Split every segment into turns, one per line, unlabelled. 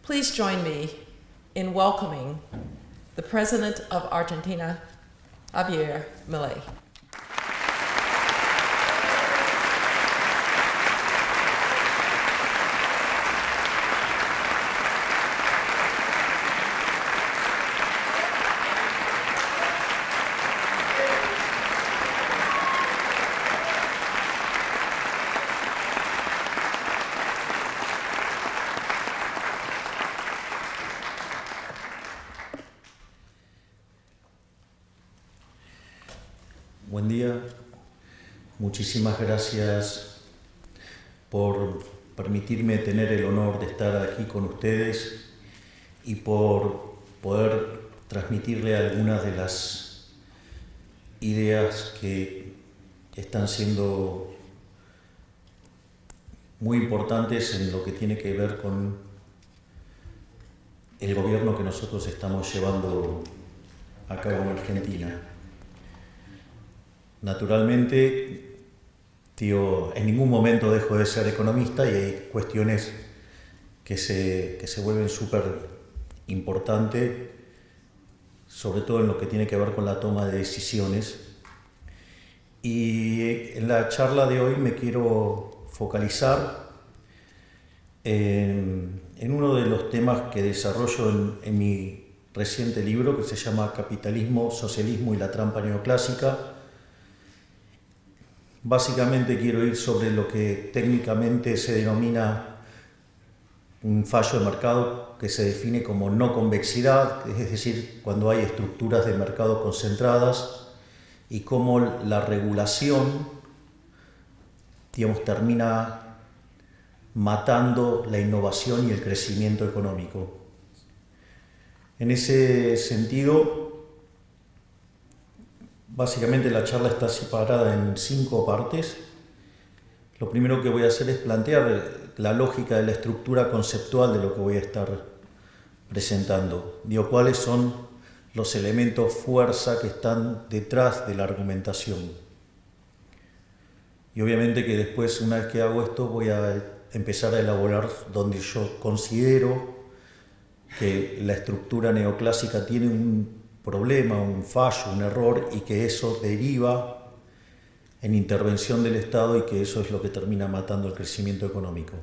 Please join me in welcoming the President of Argentina, Javier Milei.
Buen día, muchísimas gracias por permitirme tener el honor de estar aquí con ustedes y por poder transmitirle algunas de las ideas que están siendo muy importantes en lo que tiene que ver con el gobierno que nosotros estamos llevando a cabo en Argentina. Naturalmente, en ningún momento dejo de ser economista y hay cuestiones que se vuelven súper importantes, sobre todo en lo que tiene que ver con la toma de decisiones. Y en la charla de hoy me quiero focalizar en uno de los temas que desarrollo en mi reciente libro, que se llama Capitalismo, Socialismo y la Trampa Neoclásica. Básicamente quiero ir sobre lo que técnicamente se denomina un fallo de mercado, que se define como no convexidad, es decir, cuando hay estructuras de mercado concentradas y cómo la regulación, termina matando la innovación y el crecimiento económico. En ese sentido, básicamente la charla está separada en 5 partes. Lo primero que voy a hacer es plantear la lógica de la estructura conceptual de lo que voy a estar presentando. Digo, cuáles son los elementos fuerza que están detrás de la argumentación. Y obviamente que después, una vez que hago esto, voy a empezar a elaborar donde yo considero que la estructura neoclásica tiene un problema, un fallo, un error, y que eso deriva en intervención del Estado y que eso es lo que termina matando el crecimiento económico.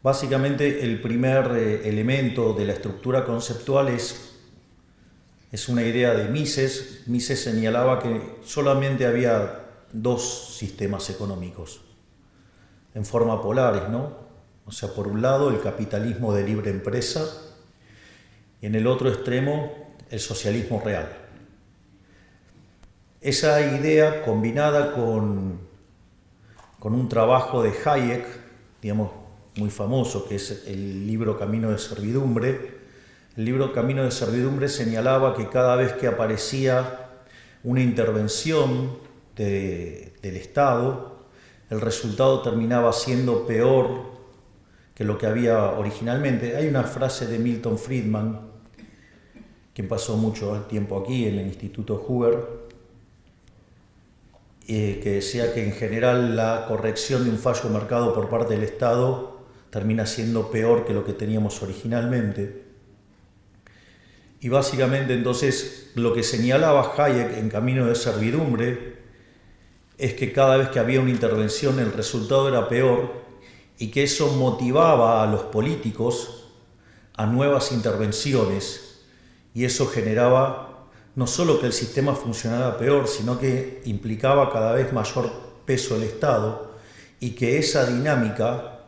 Básicamente, el primer elemento de la estructura conceptual es una idea de Mises. Mises señalaba que solamente había 2 sistemas económicos en forma polares, ¿no? O sea, por un lado, el capitalismo de libre empresa, y en el otro extremo, el socialismo real. Esa idea, combinada con un trabajo de Hayek, muy famoso, que es el libro Camino de Servidumbre. El libro Camino de Servidumbre señalaba que cada vez que aparecía una intervención del Estado, el resultado terminaba siendo peor que lo que había originalmente. Hay una frase de Milton Friedman, quien pasó mucho tiempo aquí en el Instituto Hoover, que decía que en general la corrección de un fallo de mercado por parte del Estado termina siendo peor que lo que teníamos originalmente. Y básicamente entonces lo que señalaba Hayek en Camino de Servidumbre es que cada vez que había una intervención el resultado era peor, y que eso motivaba a los políticos a nuevas intervenciones, y eso generaba no solo que el sistema funcionara peor, sino que implicaba cada vez mayor peso del Estado, y que esa dinámica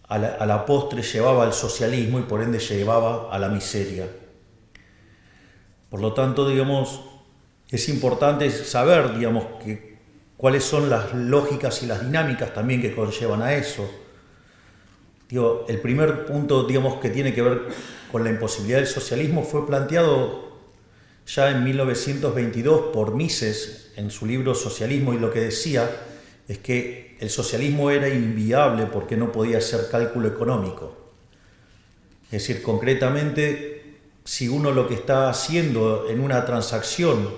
a la postre llevaba al socialismo y por ende llevaba a la miseria. Por lo tanto, es importante saber, cuáles son las lógicas y las dinámicas también que conllevan a eso. El primer punto, que tiene que ver con la imposibilidad del socialismo fue planteado ya en 1922 por Mises en su libro Socialismo, y lo que decía es que el socialismo era inviable porque no podía ser cálculo económico. Es decir, concretamente, si uno lo que está haciendo en una transacción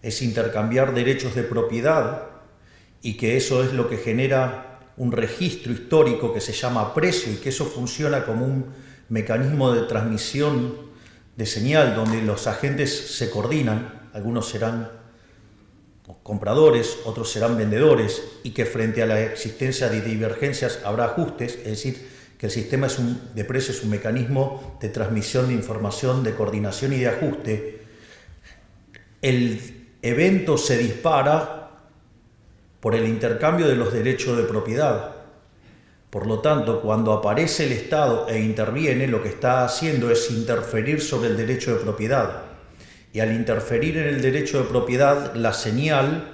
es intercambiar derechos de propiedad, y que eso es lo que genera un registro histórico que se llama precio y que eso funciona como un mecanismo de transmisión de señal donde los agentes se coordinan, algunos serán compradores, otros serán vendedores, y que frente a la existencia de divergencias habrá ajustes, es decir, que el sistema de precios es un mecanismo de transmisión de información, de coordinación y de ajuste. El evento se dispara por el intercambio de los derechos de propiedad. Por lo tanto, cuando aparece el Estado e interviene, lo que está haciendo es interferir sobre el derecho de propiedad. Y al interferir en el derecho de propiedad, la señal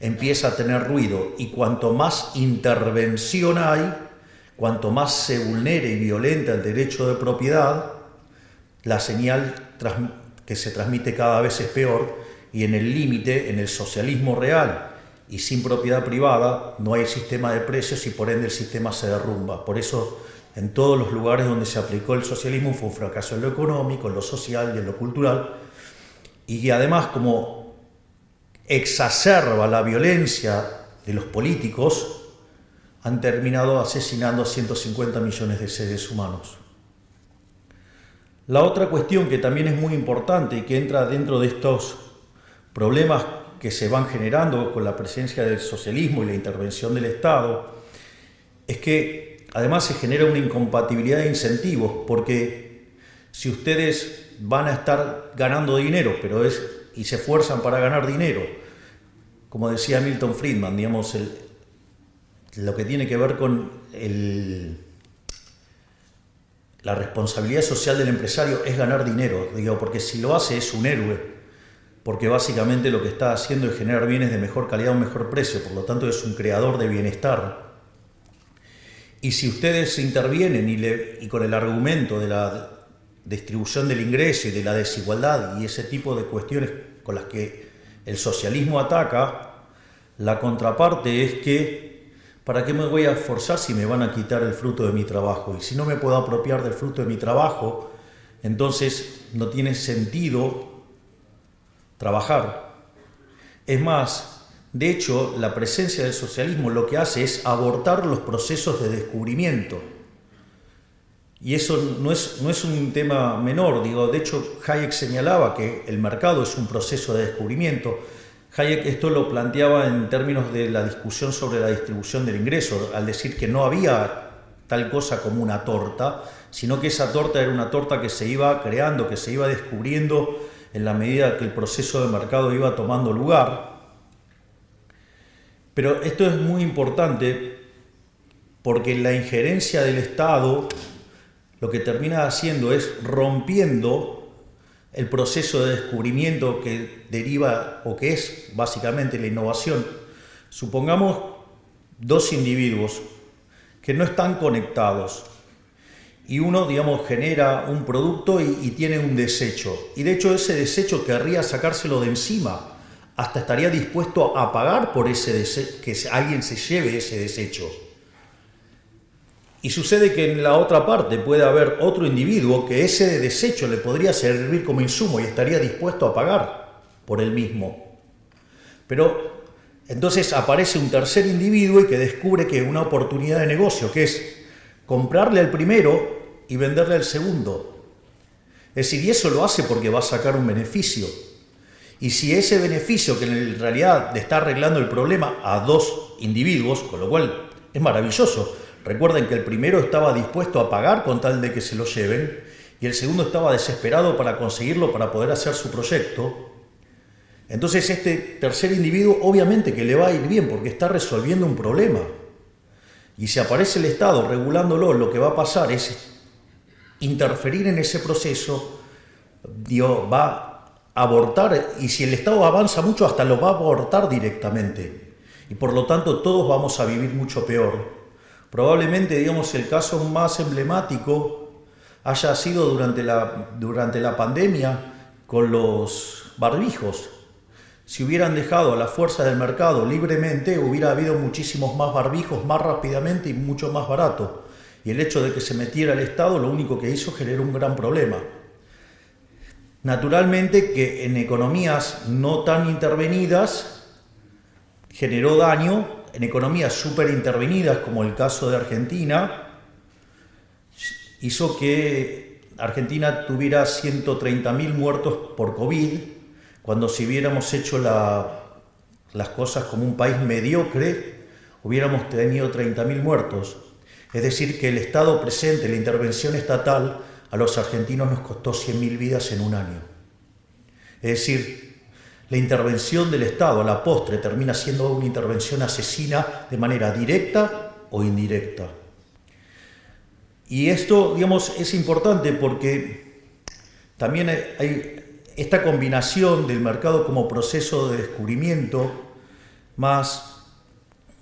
empieza a tener ruido. Y cuanto más intervención hay, cuanto más se vulnere y violenta el derecho de propiedad, la señal que se transmite cada vez es peor. Y en el límite, en el socialismo real y sin propiedad privada, no hay sistema de precios y por ende el sistema se derrumba. Por eso, en todos los lugares donde se aplicó el socialismo fue un fracaso en lo económico, en lo social y en lo cultural. Y además, como exacerba la violencia de los políticos, han terminado asesinando a 150 millones de seres humanos. La otra cuestión que también es muy importante y que entra dentro de estos problemas que se van generando con la presencia del socialismo y la intervención del Estado, es que además se genera una incompatibilidad de incentivos, porque si ustedes van a estar ganando dinero, y se esfuerzan para ganar dinero, como decía Milton Friedman, digamos, lo que tiene que ver con la responsabilidad social del empresario es ganar dinero, digo, porque si lo hace es un héroe, porque básicamente lo que está haciendo es generar bienes de mejor calidad a un mejor precio, por lo tanto es un creador de bienestar. Y si ustedes intervienen y con el argumento de la distribución del ingreso y de la desigualdad y ese tipo de cuestiones con las que el socialismo ataca, la contraparte es que ¿para qué me voy a esforzar si me van a quitar el fruto de mi trabajo? Y si no me puedo apropiar del fruto de mi trabajo, entonces no tiene sentido trabajar. Es más, de hecho, la presencia del socialismo lo que hace es abortar los procesos de descubrimiento. Y eso no es un tema menor, de hecho Hayek señalaba que el mercado es un proceso de descubrimiento. Hayek esto lo planteaba en términos de la discusión sobre la distribución del ingreso, al decir que no había tal cosa como una torta, sino que esa torta era una torta que se iba creando, que se iba descubriendo en la medida que el proceso de mercado iba tomando lugar. Pero esto es muy importante porque la injerencia del Estado lo que termina haciendo es rompiendo el proceso de descubrimiento que deriva o que es básicamente la innovación. Supongamos dos individuos que no están conectados y uno, genera un producto y tiene un desecho. Y de hecho ese desecho querría sacárselo de encima. Hasta estaría dispuesto a pagar por que alguien se lleve ese desecho. Y sucede que en la otra parte puede haber otro individuo que ese desecho le podría servir como insumo y estaría dispuesto a pagar por él mismo. Pero entonces aparece un tercer individuo y que descubre que una oportunidad de negocio, que es comprarle al primero y venderle al segundo. Es decir, y eso lo hace porque va a sacar un beneficio. Y si ese beneficio, que en realidad le está arreglando el problema a dos individuos, con lo cual es maravilloso. Recuerden que el primero estaba dispuesto a pagar con tal de que se lo lleven y el segundo estaba desesperado para conseguirlo para poder hacer su proyecto. Entonces este tercer individuo obviamente que le va a ir bien porque está resolviendo un problema. Y si aparece el Estado regulándolo, lo que va a pasar es interferir en ese proceso, va a abortar, y si el Estado avanza mucho hasta lo va a abortar directamente. Y por lo tanto todos vamos a vivir mucho peor. Probablemente, el caso más emblemático haya sido durante la pandemia con los barbijos. Si hubieran dejado a la fuerza del mercado libremente, hubiera habido muchísimos más barbijos más rápidamente y mucho más barato. Y el hecho de que se metiera el Estado lo único que hizo generó un gran problema. Naturalmente que en economías no tan intervenidas generó daño en economías súper intervenidas, como el caso de Argentina, hizo que Argentina tuviera 130.000 muertos por COVID, cuando si hubiéramos hecho las cosas como un país mediocre, hubiéramos tenido 30.000 muertos. Es decir, que el Estado presente, la intervención estatal, a los argentinos nos costó 100.000 vidas en un año. Es decir, la intervención del Estado a la postre termina siendo una intervención asesina de manera directa o indirecta. Y esto, digamos, es importante porque también hay esta combinación del mercado como proceso de descubrimiento más,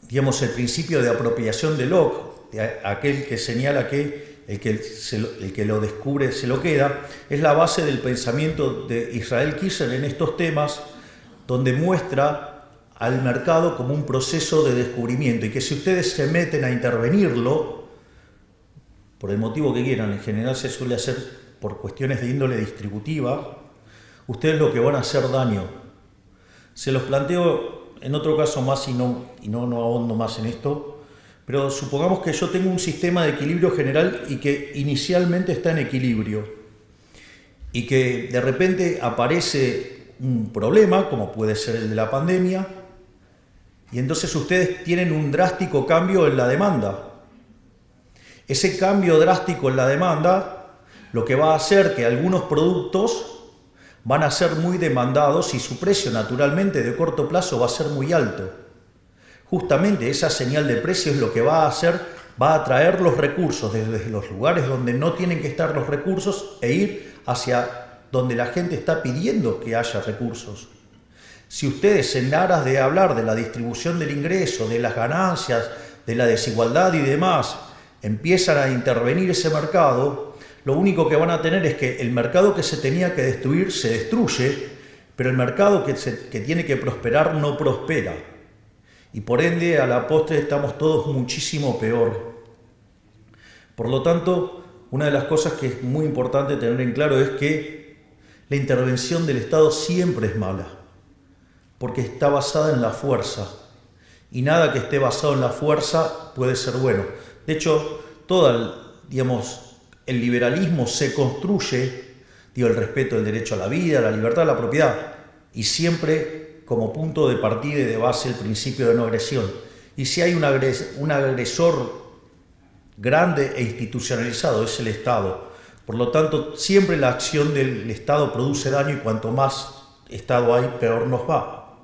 digamos, el principio de apropiación de Locke, de aquel que señala que el que lo descubre se lo queda, es la base del pensamiento de Israel Kiesel en estos temas, donde muestra al mercado como un proceso de descubrimiento y que si ustedes se meten a intervenirlo, por el motivo que quieran, en general se suele hacer por cuestiones de índole distributiva, ustedes lo que van a hacer daño. Se los planteo en otro caso más y no ahondo más en esto, pero supongamos que yo tengo un sistema de equilibrio general y que inicialmente está en equilibrio y que de repente aparece un problema, como puede ser el de la pandemia, y entonces ustedes tienen un drástico cambio en la demanda. Ese cambio drástico en la demanda lo que va a hacer que algunos productos van a ser muy demandados y su precio naturalmente de corto plazo va a ser muy alto. Justamente esa señal de precio es lo que va a hacer, va a atraer los recursos desde los lugares donde no tienen que estar los recursos e ir hacia donde la gente está pidiendo que haya recursos. Si ustedes en aras de hablar de la distribución del ingreso, de las ganancias, de la desigualdad y demás, empiezan a intervenir ese mercado, lo único que van a tener es que el mercado que se tenía que destruir se destruye, pero el mercado que tiene que prosperar no prospera. Y por ende, a la postre estamos todos muchísimo peor. Por lo tanto, una de las cosas que es muy importante tener en claro es que la intervención del Estado siempre es mala, porque está basada en la fuerza. Y nada que esté basado en la fuerza puede ser bueno. De hecho, el liberalismo se construye, el respeto del derecho a la vida, la libertad, la propiedad, y siempre como punto de partida y de base el principio de no agresión. Y si hay un agresor grande e institucionalizado, es el Estado. Por lo tanto, siempre la acción del Estado produce daño y cuanto más Estado hay, peor nos va.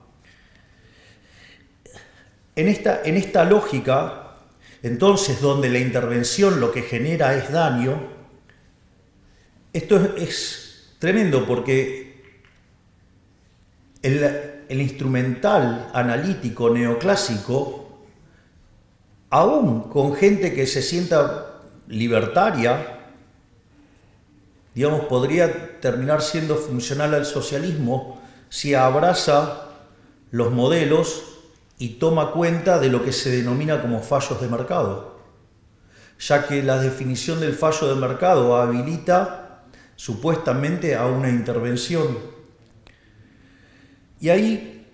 En esta lógica, entonces, donde la intervención lo que genera es daño, esto es tremendo porque el instrumental analítico neoclásico, aún con gente que se sienta libertaria, podría terminar siendo funcional al socialismo si abraza los modelos y toma cuenta de lo que se denomina como fallos de mercado, ya que la definición del fallo de mercado habilita supuestamente a una intervención. Y ahí,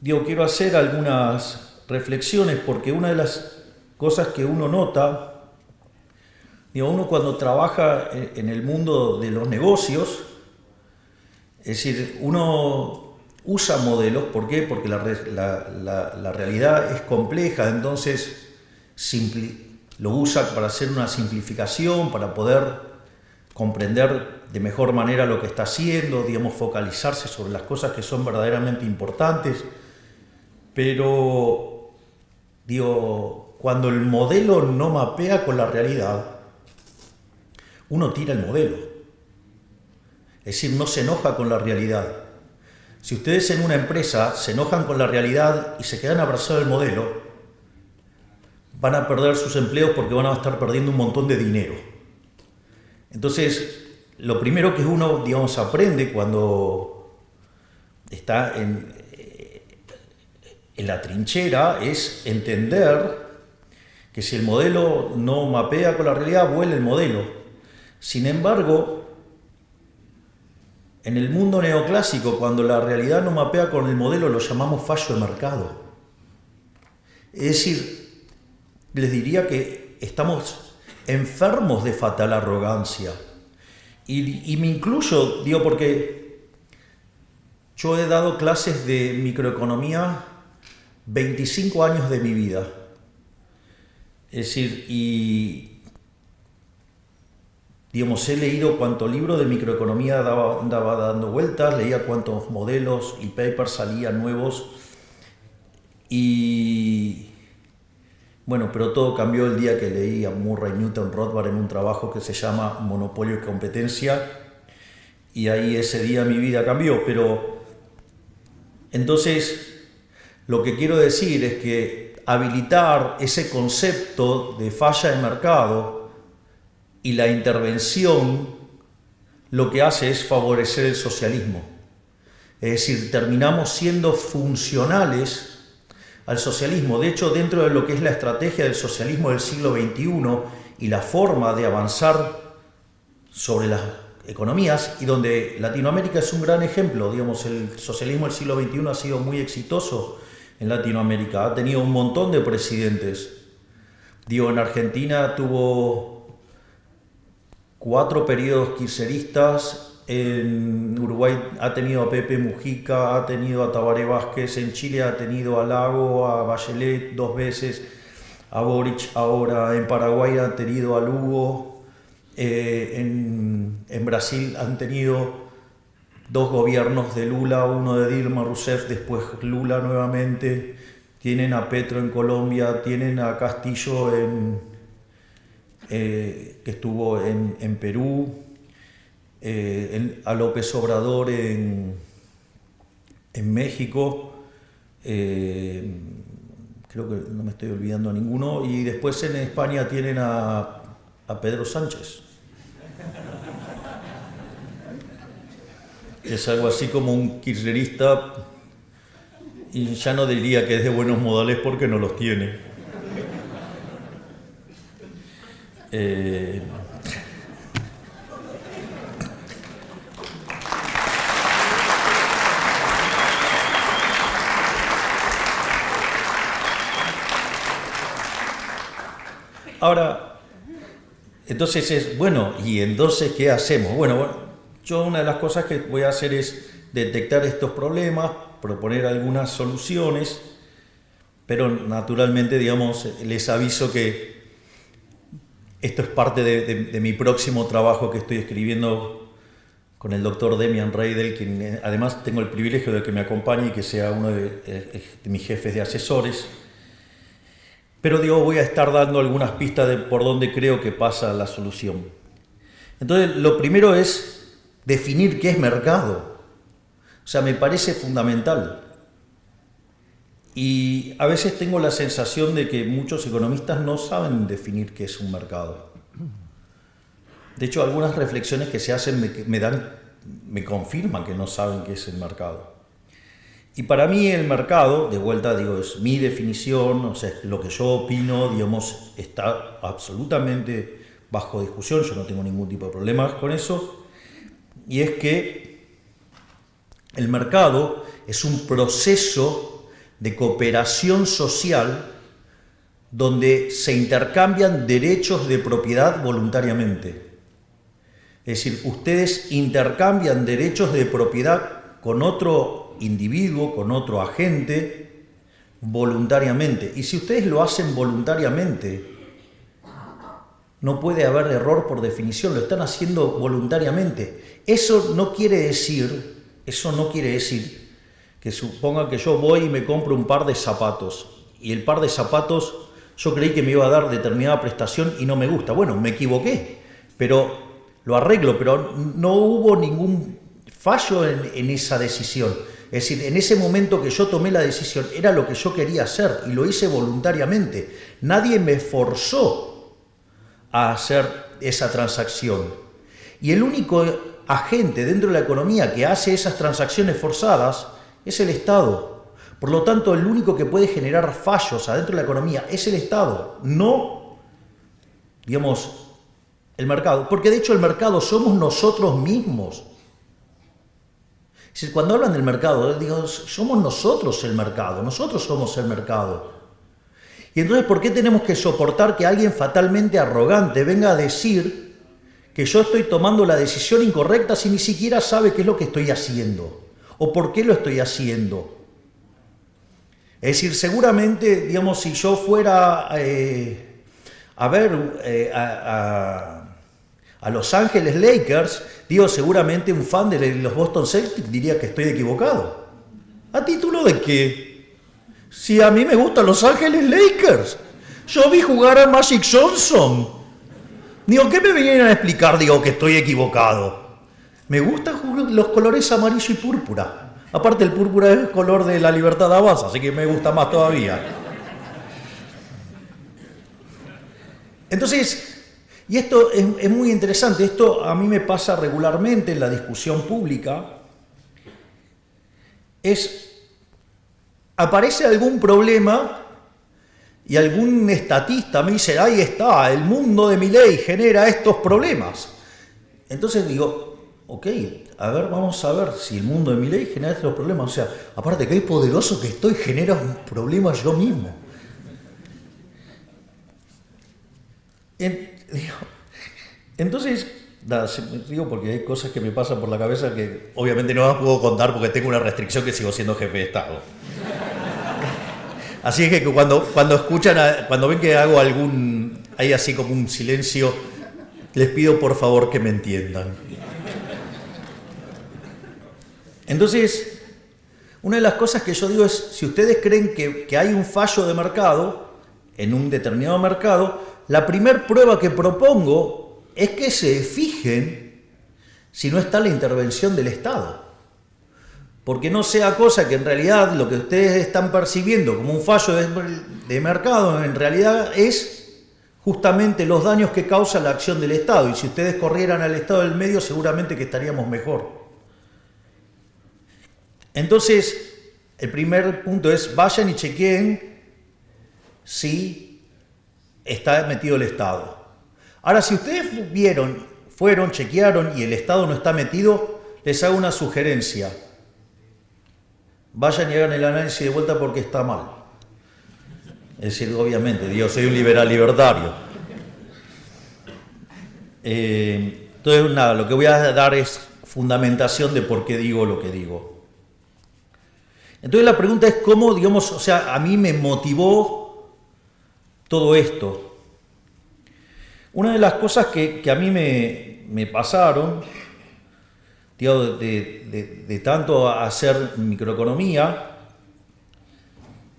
quiero hacer algunas reflexiones, porque una de las cosas que uno nota, uno cuando trabaja en el mundo de los negocios, es decir, uno usa modelos. ¿Por qué? Porque la realidad es compleja, entonces lo usa para hacer una simplificación, para poder comprender de mejor manera lo que está haciendo, focalizarse sobre las cosas que son verdaderamente importantes. Pero, cuando el modelo no mapea con la realidad, uno tira el modelo. Es decir, no se enoja con la realidad. Si ustedes en una empresa se enojan con la realidad y se quedan abrazados al modelo, van a perder sus empleos porque van a estar perdiendo un montón de dinero. Entonces, lo primero que uno, aprende cuando está en la trinchera es entender que si el modelo no mapea con la realidad, vuela el modelo. Sin embargo, en el mundo neoclásico, cuando la realidad no mapea con el modelo, lo llamamos fallo de mercado. Es decir, les diría que estamos enfermos de fatal arrogancia. Y me incluyo, digo, porque yo he dado clases de microeconomía 25 años de mi vida. Es decir, y digamos, he leído cuánto libro de microeconomía andaba dando vueltas, leía cuántos modelos y papers salían nuevos. Y bueno, pero todo cambió el día que leí a Murray Newton Rothbard en un trabajo que se llama Monopolio y Competencia, y ahí ese día mi vida cambió. Pero entonces lo que quiero decir es que habilitar ese concepto de falla de mercado y la intervención lo que hace es favorecer el socialismo. Es decir, terminamos siendo funcionales al socialismo. De hecho, dentro de lo que es la estrategia del socialismo del siglo XXI y la forma de avanzar sobre las economías, y donde Latinoamérica es un gran ejemplo, digamos, el socialismo del siglo XXI ha sido muy exitoso en Latinoamérica, ha tenido un montón de presidentes. Digo, en Argentina tuvo 4 periodos kirchneristas. En Uruguay ha tenido a Pepe Mujica, ha tenido a Tabaré Vázquez, en Chile ha tenido a Lago, a Bachelet 2 veces, a Boric ahora, en Paraguay han tenido a Lugo, en Brasil han tenido 2 gobiernos de Lula, uno de Dilma Rousseff, después Lula nuevamente, tienen a Petro en Colombia, tienen a Castillo que estuvo en Perú, a López Obrador en México, creo que no me estoy olvidando a ninguno, y después en España tienen a Pedro Sánchez. Es algo así como un kirchnerista, y ya no diría que es de buenos modales porque no los tiene. Ahora, entonces es, bueno, ¿y entonces qué hacemos? Bueno, yo una de las cosas que voy a hacer es detectar estos problemas, proponer algunas soluciones, pero naturalmente, digamos, les aviso que esto es parte de mi próximo trabajo que estoy escribiendo con el doctor Demian Reidel, quien además tengo el privilegio de que me acompañe y que sea uno de mis jefes de asesores. Pero digo, voy a estar dando algunas pistas de por dónde creo que pasa la solución. Entonces, lo primero es definir qué es mercado. O sea, me parece fundamental. Y a veces tengo la sensación de que muchos economistas no saben definir qué es un mercado. De hecho, algunas reflexiones que se hacen me confirman que no saben qué es el mercado. Y para mí el mercado, de vuelta digo, es mi definición, o sea, lo que yo opino, digamos, está absolutamente bajo discusión, yo no tengo ningún tipo de problemas con eso, y es que el mercado es un proceso de cooperación social donde se intercambian derechos de propiedad voluntariamente. Es decir, ustedes intercambian derechos de propiedad con otro individuo, con otro agente, voluntariamente. Y si ustedes lo hacen voluntariamente, no puede haber error por definición, lo están haciendo voluntariamente. Eso no quiere decir que suponga que yo voy y me compro un par de zapatos, y el par de zapatos yo creí que me iba a dar determinada prestación y no me gusta. Bueno, me equivoqué, pero lo arreglo, pero no hubo ningún fallo en esa decisión. Es decir, en ese momento que yo tomé la decisión era lo que yo quería hacer y lo hice voluntariamente. Nadie me forzó a hacer esa transacción. Y el único agente dentro de la economía que hace esas transacciones forzadas es el Estado. Por lo tanto, el único que puede generar fallos adentro de la economía es el Estado, no, digamos, el mercado. Porque de hecho el mercado somos nosotros mismos. Es decir, cuando hablan del mercado, digo, somos nosotros el mercado, nosotros somos el mercado. Y entonces, ¿por qué tenemos que soportar que alguien fatalmente arrogante venga a decir que yo estoy tomando la decisión incorrecta si ni siquiera sabe qué es lo que estoy haciendo o por qué lo estoy haciendo? Es decir, seguramente, digamos, si yo fuera a ver a Los Ángeles Lakers, digo, seguramente un fan de los Boston Celtics diría que estoy equivocado. ¿A título de qué? Si a mí me gustan Los Ángeles Lakers. Yo vi jugar a Magic Johnson. Digo, ¿qué me vinieron a explicar? Digo, que estoy equivocado. Me gustan los colores amarillo y púrpura. Aparte, el púrpura es el color de la libertad de Abbas, así que me gusta más todavía. Entonces, y esto es muy interesante, esto a mí me pasa regularmente en la discusión pública, aparece algún problema y algún estatista me dice, ahí está, el mundo de Milei genera estos problemas. Entonces digo, ok, a ver, vamos a ver si el mundo de Milei genera estos problemas. O sea, aparte que es poderoso que estoy, genera un problema yo mismo. Entonces, nada, digo porque hay cosas que me pasan por la cabeza que obviamente no las puedo contar porque tengo una restricción que sigo siendo jefe de Estado. Así es que cuando escuchan, cuando ven que hago hay así como un silencio, les pido por favor que me entiendan. Entonces, una de las cosas que yo digo es, si ustedes creen que hay un fallo de mercado, en un determinado mercado, la primer prueba que propongo es que se fijen si no está la intervención del Estado. Porque no sea cosa que en realidad lo que ustedes están percibiendo como un fallo de mercado, en realidad es justamente los daños que causa la acción del Estado. Y si ustedes corrieran al Estado del medio, seguramente que estaríamos mejor. Entonces, el primer punto es, vayan y chequeen si está metido el Estado. Ahora, si ustedes fueron, chequearon y el Estado no está metido, les hago una sugerencia. Vayan y hagan el análisis de vuelta porque está mal. Es decir, obviamente, yo soy un liberal libertario. Entonces, nada, lo que voy a dar es fundamentación de por qué digo lo que digo. Entonces la pregunta es cómo, digamos, o sea, a mí me motivó todo esto. Una de las cosas que a mí me pasaron, digamos, de tanto hacer microeconomía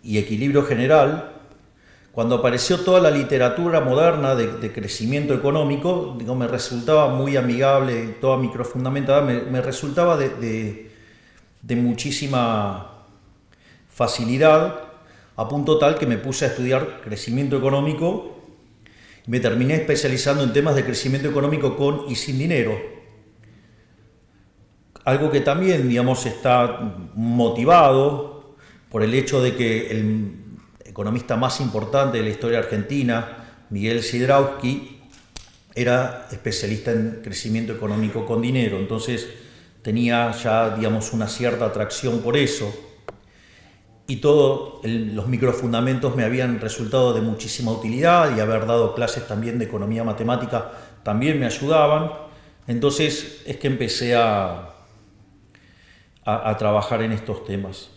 y equilibrio general, cuando apareció toda la literatura moderna de crecimiento económico, digo, me resultaba muy amigable, toda microfundamentada, me resultaba de muchísima facilidad, a punto tal que me puse a estudiar crecimiento económico y me terminé especializando en temas de crecimiento económico con y sin dinero. Algo que también, digamos, está motivado por el hecho de que el economista más importante de la historia argentina, Miguel Sidrowski, era especialista en crecimiento económico con dinero. Entonces tenía ya, digamos, una cierta atracción por eso. Y todos los microfundamentos me habían resultado de muchísima utilidad y haber dado clases también de economía matemática también me ayudaban. Entonces es que empecé a trabajar en estos temas.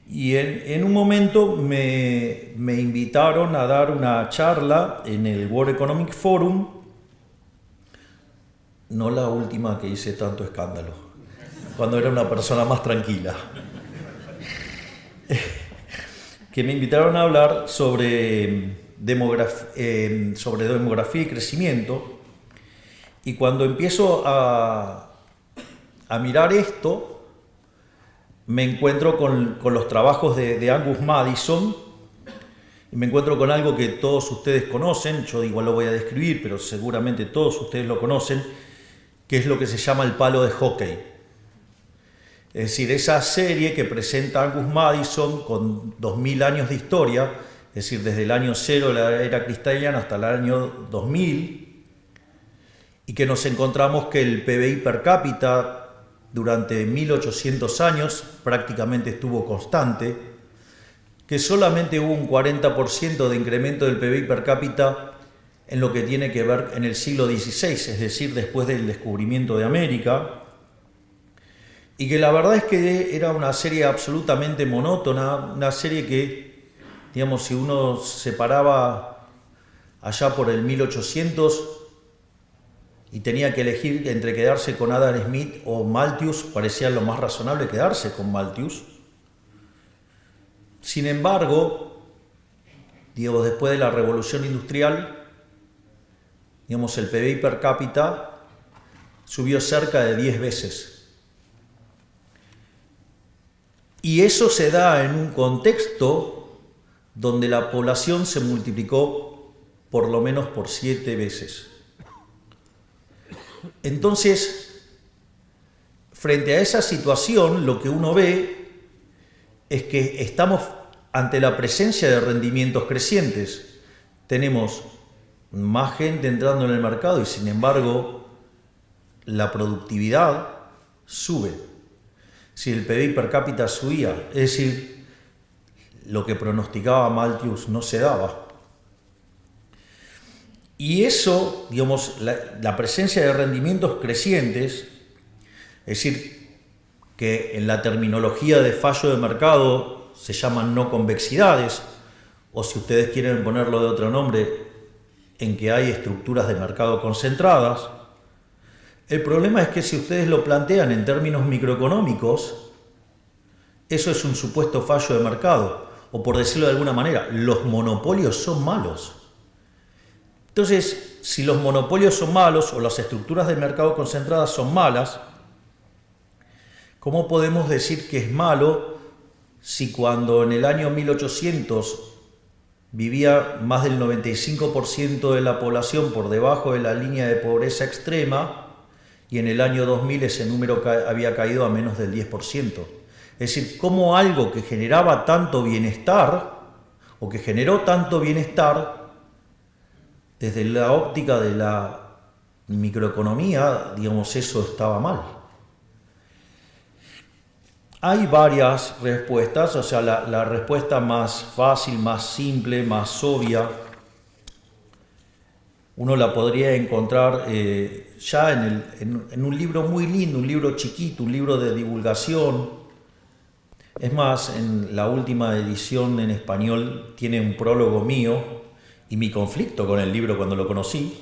Y en un momento me invitaron a dar una charla en el World Economic Forum, no la última que hice tanto escándalo, cuando era una persona más tranquila. Que me invitaron a hablar sobre demografía y crecimiento, y cuando empiezo a mirar esto, me encuentro con los trabajos de Angus Maddison, y me encuentro con algo que todos ustedes conocen, yo igual lo voy a describir, pero seguramente todos ustedes lo conocen, que es lo que se llama el palo de hockey. Es decir, esa serie que presenta Angus Maddison con 2000 años de historia, es decir, desde el año 0 de la era cristiana hasta el año 2000, y que nos encontramos que el PBI per cápita durante 1800 años prácticamente estuvo constante, que solamente hubo un 40% de incremento del PBI per cápita en lo que tiene que ver en el siglo XVI, es decir, después del descubrimiento de América, y que la verdad es que era una serie absolutamente monótona, una serie que, digamos, si uno se paraba allá por el 1800 y tenía que elegir entre quedarse con Adam Smith o Malthus, parecía lo más razonable quedarse con Malthus. Sin embargo, digamos, después de la Revolución Industrial, digamos, el PBI per cápita subió cerca de 10 veces. Y eso se da en un contexto donde la población se multiplicó por lo menos por 7 veces. Entonces, frente a esa situación, lo que uno ve es que estamos ante la presencia de rendimientos crecientes. Tenemos más gente entrando en el mercado y, sin embargo, la productividad sube. Si el PBI per cápita subía, es decir, lo que pronosticaba Malthus no se daba. Y eso, digamos, la presencia de rendimientos crecientes, es decir, que en la terminología de fallo de mercado se llaman no convexidades, o si ustedes quieren ponerlo de otro nombre, en que hay estructuras de mercado concentradas. El problema es que si ustedes lo plantean en términos microeconómicos, eso es un supuesto fallo de mercado, o por decirlo de alguna manera, los monopolios son malos. Entonces, si los monopolios son malos o las estructuras de mercado concentradas son malas, ¿cómo podemos decir que es malo si cuando en el año 1800 vivía más del 95% de la población por debajo de la línea de pobreza extrema y en el año 2000 ese número había caído a menos del 10%? Es decir, cómo algo que generaba tanto bienestar o que generó tanto bienestar desde la óptica de la microeconomía, digamos, eso estaba mal. Hay varias respuestas, o sea, la respuesta más fácil, más simple, más obvia, uno la podría encontrar ya en un libro muy lindo, un libro chiquito, un libro de divulgación. Es más, en la última edición en español tiene un prólogo mío y mi conflicto con el libro cuando lo conocí.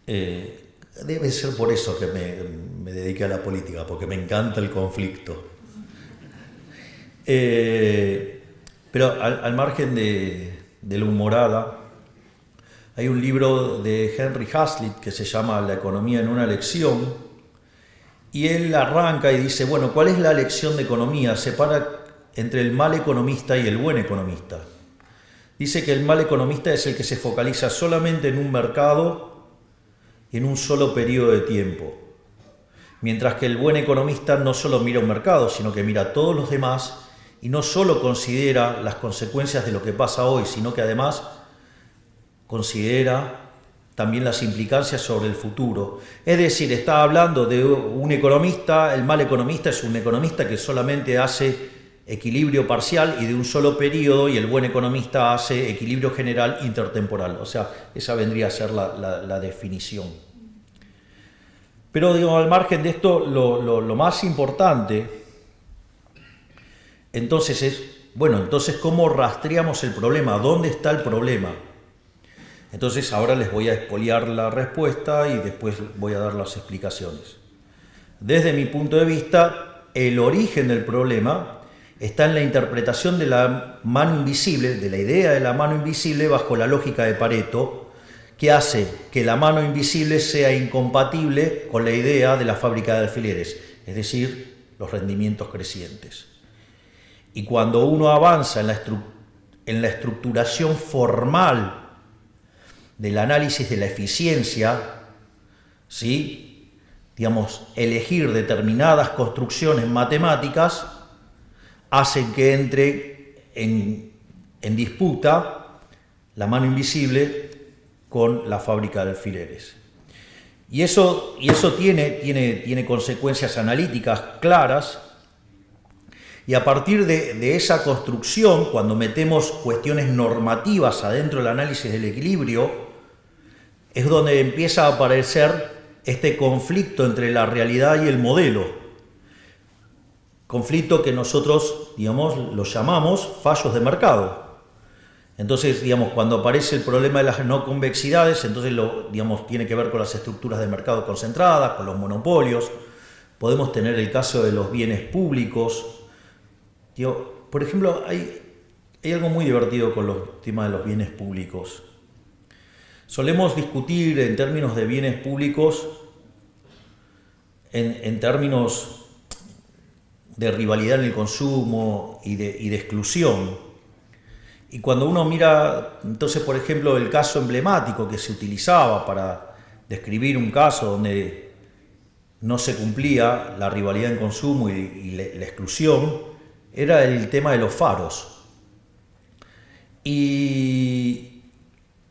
Debe ser por eso que me dediqué a la política, porque me encanta el conflicto. Pero al margen de la humorada, hay un libro de Henry Hazlitt que se llama La economía en una lección, y él arranca y dice, bueno, ¿cuál es la lección de economía? Separa entre el mal economista y el buen economista. Dice que el mal economista es el que se focaliza solamente en un mercado y en un solo periodo de tiempo, mientras que el buen economista no solo mira un mercado, sino que mira a todos los demás y no solo considera las consecuencias de lo que pasa hoy, sino que además considera también las implicancias sobre el futuro. Es decir, está hablando de un economista, el mal economista es un economista que solamente hace equilibrio parcial y de un solo periodo, y el buen economista hace equilibrio general intertemporal. O sea, esa vendría a ser la definición. Pero digo, al margen de esto, lo más importante entonces es, bueno, entonces ¿cómo rastreamos el problema? ¿Dónde está el problema? Entonces ahora les voy a expoliar la respuesta y después voy a dar las explicaciones. Desde mi punto de vista, el origen del problema está en la interpretación de la mano invisible, de la idea de la mano invisible bajo la lógica de Pareto, que hace que la mano invisible sea incompatible con la idea de la fábrica de alfileres, es decir, los rendimientos crecientes. Y cuando uno avanza en la estructuración formal del análisis de la eficiencia, ¿sí? Digamos, elegir determinadas construcciones matemáticas hacen que entre en disputa la mano invisible con la fábrica de alfileres. Y eso tiene consecuencias analíticas claras, Y a partir de esa construcción, cuando metemos cuestiones normativas adentro del análisis del equilibrio, es donde empieza a aparecer este conflicto entre la realidad y el modelo. Conflicto que nosotros, digamos, lo llamamos fallos de mercado. Entonces, digamos, cuando aparece el problema de las no convexidades, entonces tiene que ver con las estructuras de mercado concentradas, con los monopolios. Podemos tener el caso de los bienes públicos. Por ejemplo, hay algo muy divertido con los temas de los bienes públicos. Solemos discutir en términos de bienes públicos, en términos de rivalidad en el consumo y de exclusión. Y cuando uno mira, entonces, por ejemplo, el caso emblemático que se utilizaba para describir un caso donde no se cumplía la rivalidad en consumo y la exclusión, era el tema de los faros. Y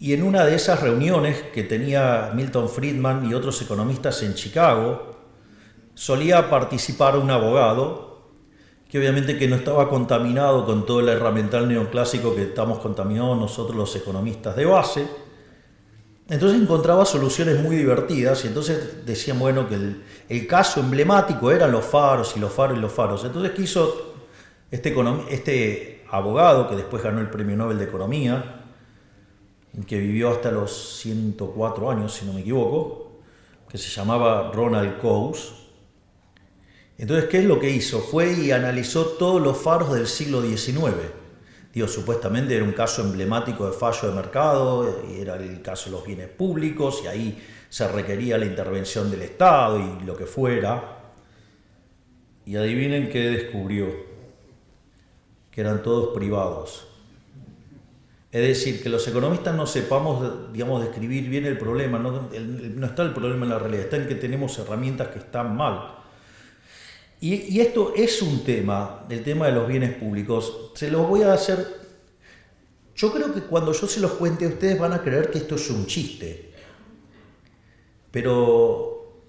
en una de esas reuniones que tenía Milton Friedman y otros economistas en Chicago, solía participar un abogado que obviamente que no estaba contaminado con todo el herramental neoclásico que estamos contaminados nosotros los economistas de base. Entonces encontraba soluciones muy divertidas y entonces decían, bueno, que el caso emblemático eran los faros y los faros y los faros. Entonces quiso este abogado, que después ganó el Premio Nobel de Economía, que vivió hasta los 104 años, si no me equivoco, que se llamaba Ronald Coase. Entonces, ¿qué es lo que hizo? Fue y analizó todos los faros del siglo XIX. Supuestamente era un caso emblemático de fallo de mercado, y era el caso de los bienes públicos, y ahí se requería la intervención del Estado y lo que fuera. Y adivinen qué descubrió. Que eran todos privados. Es decir, que los economistas no sepamos, digamos, describir bien el problema. No está el problema en la realidad, está en que tenemos herramientas que están mal. Y esto es un tema, el tema de los bienes públicos. Se los voy a hacer. Yo creo que cuando yo se los cuente, ustedes van a creer que esto es un chiste. Pero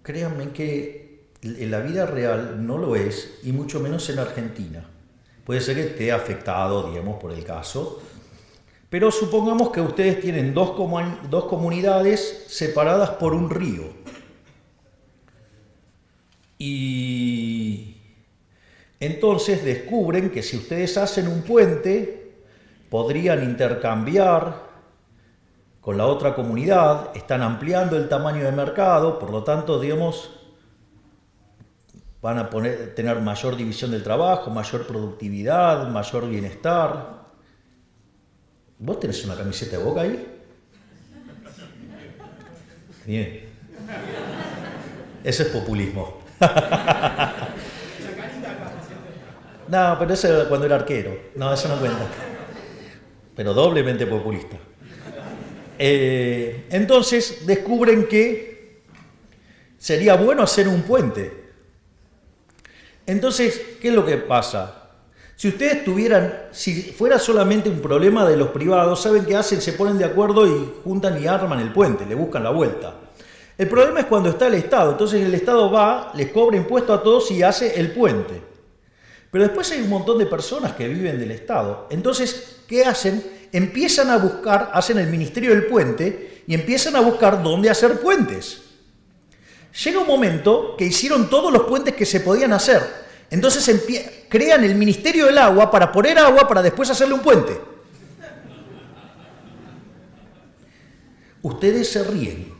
créanme que en la vida real no lo es, y mucho menos en Argentina. Puede ser que esté afectado, digamos, por el caso. Pero supongamos que ustedes tienen dos comunidades separadas por un río. Y entonces descubren que si ustedes hacen un puente, podrían intercambiar con la otra comunidad, están ampliando el tamaño de mercado, por lo tanto, digamos, van a tener mayor división del trabajo, mayor productividad, mayor bienestar. ¿Vos tenés una camiseta de Boca ahí? Bien. Ese es populismo. No, pero ese era cuando era arquero. No, eso no cuenta. Pero doblemente populista. Entonces descubren que sería bueno hacer un puente. Entonces, ¿qué es lo que pasa? Si fuera solamente un problema de los privados, ¿saben qué hacen? Se ponen de acuerdo y juntan y arman el puente, le buscan la vuelta. El problema es cuando está el Estado. Entonces el Estado va, les cobra impuestos a todos y hace el puente. Pero después hay un montón de personas que viven del Estado. Entonces, ¿qué hacen? Empiezan a buscar, hacen el Ministerio del Puente y empiezan a buscar dónde hacer puentes. Llega un momento que hicieron todos los puentes que se podían hacer. Entonces crean el Ministerio del Agua para poner agua para después hacerle un puente. Ustedes se ríen.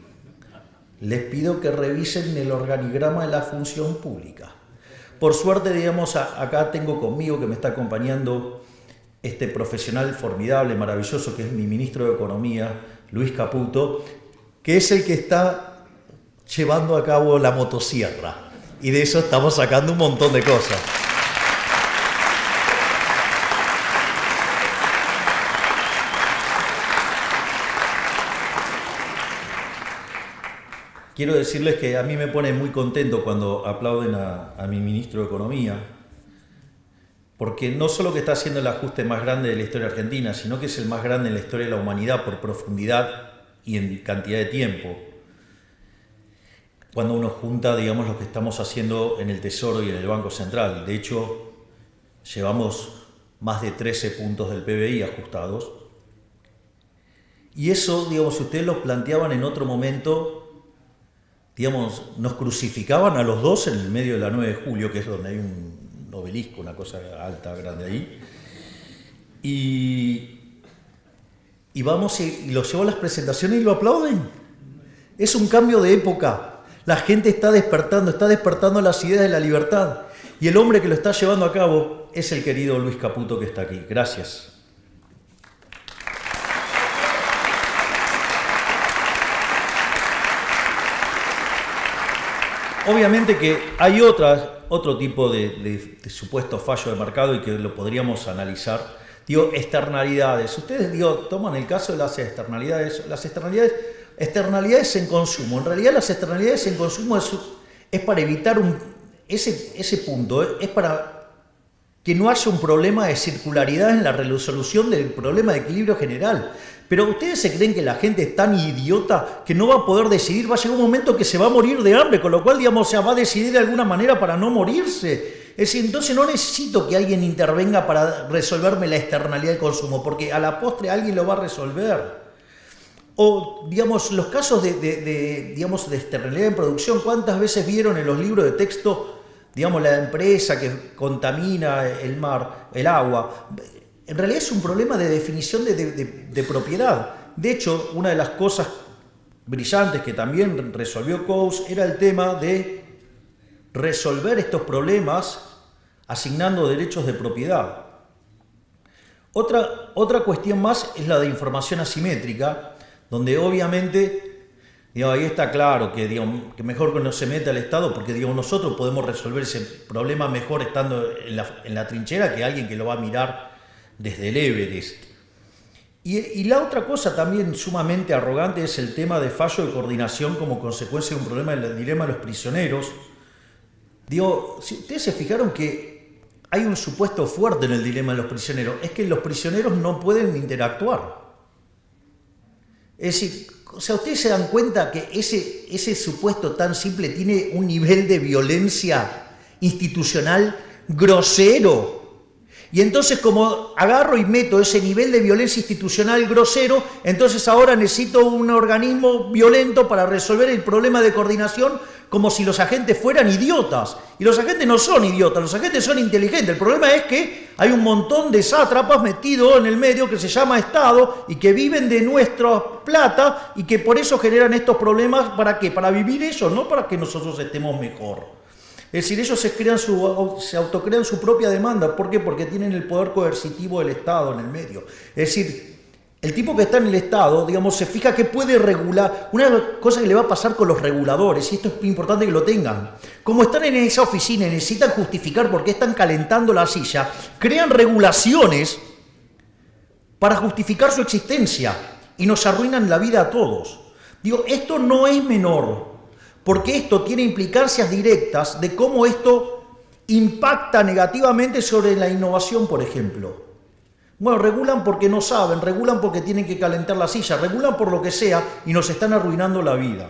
Les pido que revisen el organigrama de la función pública. Por suerte, digamos, acá tengo conmigo que me está acompañando este profesional formidable, maravilloso, que es mi ministro de Economía, Luis Caputo, que es el que está llevando a cabo la motosierra. Y de eso estamos sacando un montón de cosas. Quiero decirles que a mí me pone muy contento cuando aplauden a mi ministro de Economía, porque no solo que está haciendo el ajuste más grande de la historia argentina, sino que es el más grande en la historia de la humanidad por profundidad y en cantidad de tiempo. Cuando uno junta, digamos, lo que estamos haciendo en el Tesoro y en el Banco Central. De hecho, llevamos más de 13 puntos del PBI ajustados. Y eso, digamos, si ustedes lo planteaban en otro momento, digamos, nos crucificaban a los dos en el medio de la 9 de julio, que es donde hay un obelisco, una cosa alta, grande ahí. Y vamos y lo llevo a las presentaciones y lo aplauden. Es un cambio de época. La gente está despertando las ideas de la libertad. Y el hombre que lo está llevando a cabo es el querido Luis Caputo, que está aquí. Gracias. Obviamente que hay otro tipo de supuesto fallo de mercado y que lo podríamos analizar. Digo, externalidades. Ustedes, toman el caso de las externalidades. Las externalidades en consumo. En realidad las externalidades en consumo es para evitar ese punto, es para que no haya un problema de circularidad en la resolución del problema de equilibrio general. Pero ustedes se creen que la gente es tan idiota que no va a poder decidir, va a llegar un momento que se va a morir de hambre, con lo cual, digamos, va a decidir de alguna manera para no morirse. Es decir, entonces no necesito que alguien intervenga para resolverme la externalidad del consumo, porque a la postre alguien lo va a resolver. O, digamos, los casos de externalidad en producción, ¿cuántas veces vieron en los libros de texto, digamos, la empresa que contamina el mar, el agua? En realidad es un problema de definición de propiedad. De hecho, una de las cosas brillantes que también resolvió Coase era el tema de resolver estos problemas asignando derechos de propiedad. Otra cuestión más es la de información asimétrica, donde obviamente, digamos, ahí está claro que, digamos, que mejor que no se meta el Estado, porque, digamos, nosotros podemos resolver ese problema mejor estando en la trinchera que alguien que lo va a mirar desde el Everest. Y la otra cosa también sumamente arrogante es el tema de fallo de coordinación como consecuencia de un problema del dilema de los prisioneros. Digo, si ustedes se fijaron que hay un supuesto fuerte en el dilema de los prisioneros, es que los prisioneros no pueden interactuar. Es decir, o sea, ustedes se dan cuenta que ese supuesto tan simple tiene un nivel de violencia institucional grosero. Y entonces, como agarro y meto ese nivel de violencia institucional grosero, entonces ahora necesito un organismo violento para resolver el problema de coordinación, como si los agentes fueran idiotas. Y los agentes no son idiotas, los agentes son inteligentes. El problema es que hay un montón de sátrapas metidos en el medio que se llama Estado y que viven de nuestra plata y que por eso generan estos problemas. ¿Para qué? Para vivir ellos, no para que nosotros estemos mejor. Es decir, ellos se autocrean su propia demanda. ¿Por qué? Porque tienen el poder coercitivo del Estado en el medio. Es decir, el tipo que está en el Estado, digamos, se fija que puede regular. Una cosa que le va a pasar con los reguladores, y esto es importante que lo tengan, como están en esa oficina y necesitan justificar por qué están calentando la silla, crean regulaciones para justificar su existencia y nos arruinan la vida a todos. Digo, esto no es menor, porque esto tiene implicancias directas de cómo esto impacta negativamente sobre la innovación, por ejemplo. Bueno, regulan porque no saben, regulan porque tienen que calentar la silla, regulan por lo que sea y nos están arruinando la vida.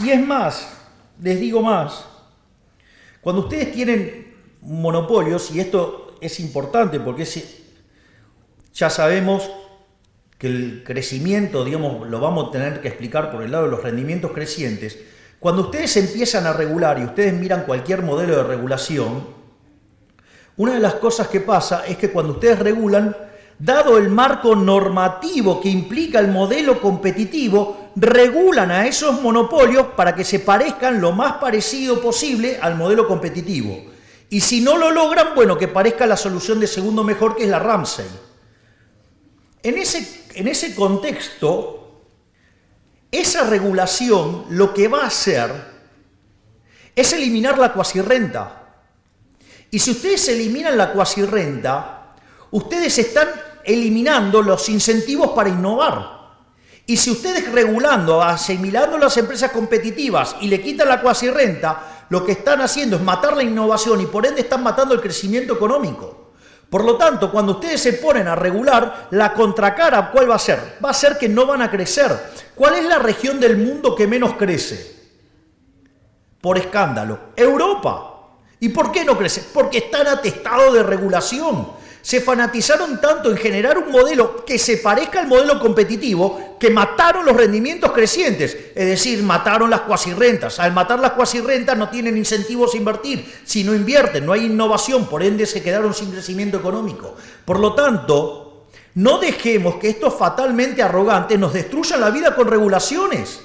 Y es más, les digo más, cuando ustedes tienen monopolios, y esto es importante porque ya sabemos que el crecimiento, digamos, lo vamos a tener que explicar por el lado de los rendimientos crecientes. Cuando ustedes empiezan a regular y ustedes miran cualquier modelo de regulación, una de las cosas que pasa es que cuando ustedes regulan, dado el marco normativo que implica el modelo competitivo, regulan a esos monopolios para que se parezcan lo más parecido posible al modelo competitivo. Y si no lo logran, bueno, que parezca la solución de segundo mejor, que es la Ramsey. En ese contexto, esa regulación lo que va a hacer es eliminar la cuasirrenta. Y si ustedes eliminan la cuasirrenta, ustedes están eliminando los incentivos para innovar. Y si ustedes regulando, asimilando las empresas competitivas y le quitan la cuasirrenta, lo que están haciendo es matar la innovación y por ende están matando el crecimiento económico. Por lo tanto, cuando ustedes se ponen a regular, la contracara, ¿cuál va a ser? Va a ser que no van a crecer. ¿Cuál es la región del mundo que menos crece? Por escándalo. Europa. ¿Y por qué no crece? Porque están atestados de regulación. Se fanatizaron tanto en generar un modelo que se parezca al modelo competitivo que mataron los rendimientos crecientes, es decir, mataron las cuasirrentas. Al matar las cuasirrentas no tienen incentivos a invertir, si no invierten, no hay innovación, por ende se quedaron sin crecimiento económico. Por lo tanto, no dejemos que estos fatalmente arrogantes nos destruyan la vida con regulaciones.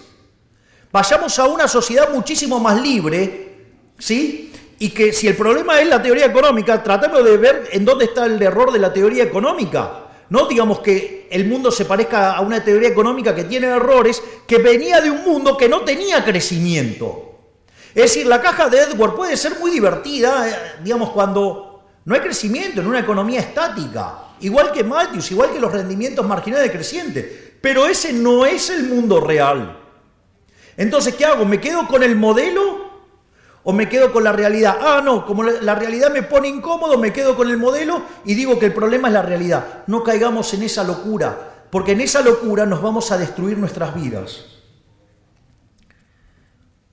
Vayamos a una sociedad muchísimo más libre, ¿sí? Y que si el problema es la teoría económica, tratemos de ver en dónde está el error de la teoría económica. No digamos que el mundo se parezca a una teoría económica que tiene errores, que venía de un mundo que no tenía crecimiento. Es decir, la caja de Edward puede ser muy divertida, digamos, cuando no hay crecimiento en una economía estática. Igual que Malthus, igual que los rendimientos marginales crecientes. Pero ese no es el mundo real. Entonces, ¿qué hago? ¿Me quedo con el modelo o me quedo con la realidad? Ah, no, como la realidad me pone incómodo, me quedo con el modelo y digo que el problema es la realidad. No caigamos en esa locura, porque en esa locura nos vamos a destruir nuestras vidas.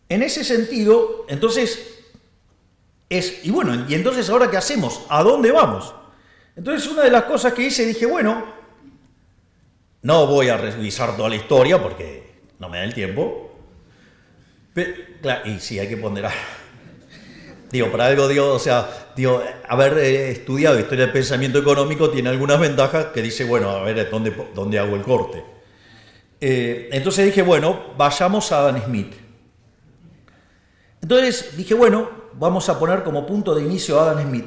En ese sentido, entonces, y bueno, y entonces ahora ¿qué hacemos? ¿A dónde vamos? Entonces una de las cosas que hice, dije, bueno, no voy a revisar toda la historia porque no me da el tiempo. Pero, claro, y sí, hay que ponderar. Digo, para algo, haber estudiado historia del pensamiento económico tiene algunas ventajas que dice, bueno, a ver, ¿dónde hago el corte? Entonces dije, bueno, vayamos a Adam Smith. Entonces dije, bueno, vamos a poner como punto de inicio a Adam Smith.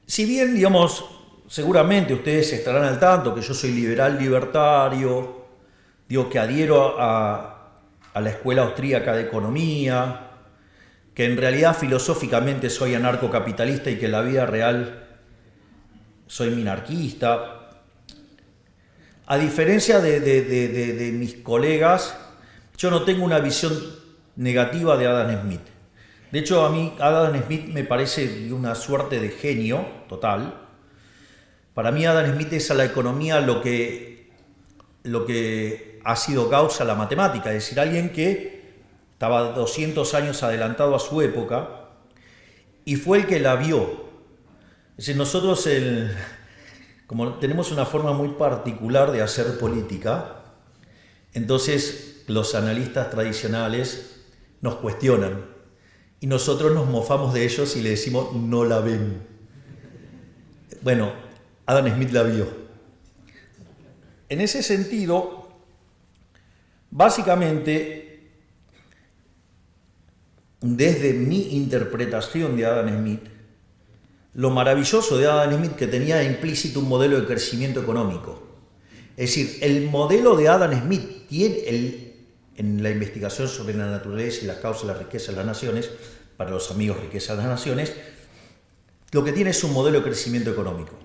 Si bien, digamos, seguramente ustedes estarán al tanto que yo soy liberal libertario, digo que adhiero a la escuela austríaca de economía, que en realidad filosóficamente soy anarcocapitalista y que en la vida real soy minarquista. A diferencia de mis colegas, yo no tengo una visión negativa de Adam Smith. De hecho, a mí Adam Smith me parece una suerte de genio total. Para mí Adam Smith es a la economía lo que ha sido Gauss a la matemática, es decir, alguien que estaba 200 años adelantado a su época y fue el que la vio. Es decir, nosotros, como tenemos una forma muy particular de hacer política, entonces los analistas tradicionales nos cuestionan y nosotros nos mofamos de ellos y le decimos, no la ven. Bueno, Adam Smith la vio. En ese sentido, básicamente, desde mi interpretación de Adam Smith, lo maravilloso de Adam Smith que tenía implícito un modelo de crecimiento económico. Es decir, el modelo de Adam Smith tiene en la investigación sobre la naturaleza y las causas de la riqueza de las naciones, para los amigos riqueza de las naciones, lo que tiene es un modelo de crecimiento económico.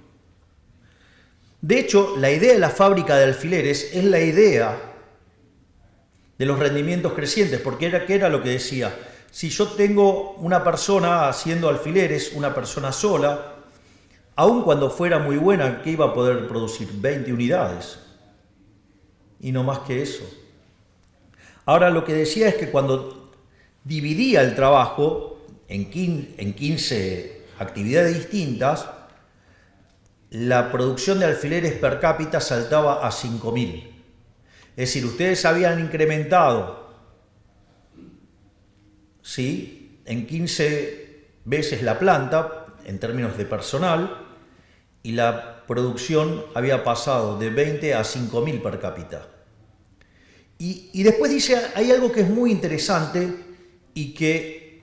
De hecho, la idea de la fábrica de alfileres es la idea de los rendimientos crecientes, porque ¿qué era lo que decía? Si yo tengo una persona haciendo alfileres, una persona sola, aun cuando fuera muy buena, ¿qué iba a poder producir? 20 unidades. Y no más que eso. Ahora lo que decía es que cuando dividía el trabajo en 15 actividades distintas, la producción de alfileres per cápita saltaba a 5.000. Es decir, ustedes habían incrementado, ¿sí?, en 15 veces la planta en términos de personal y la producción había pasado de 20 a 5.000 per cápita. Y después dice, hay algo que es muy interesante y que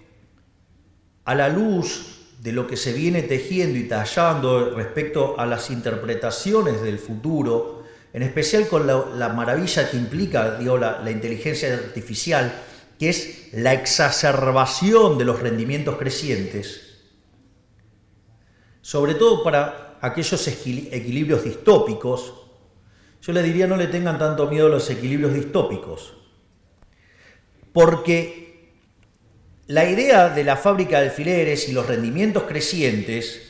a la luz de lo que se viene tejiendo y tallando respecto a las interpretaciones del futuro, en especial con la maravilla que implica, digo, la inteligencia artificial, que es la exacerbación de los rendimientos crecientes, sobre todo para aquellos equilibrios distópicos. Yo les diría, no le tengan tanto miedo a los equilibrios distópicos, porque la idea de la fábrica de alfileres y los rendimientos crecientes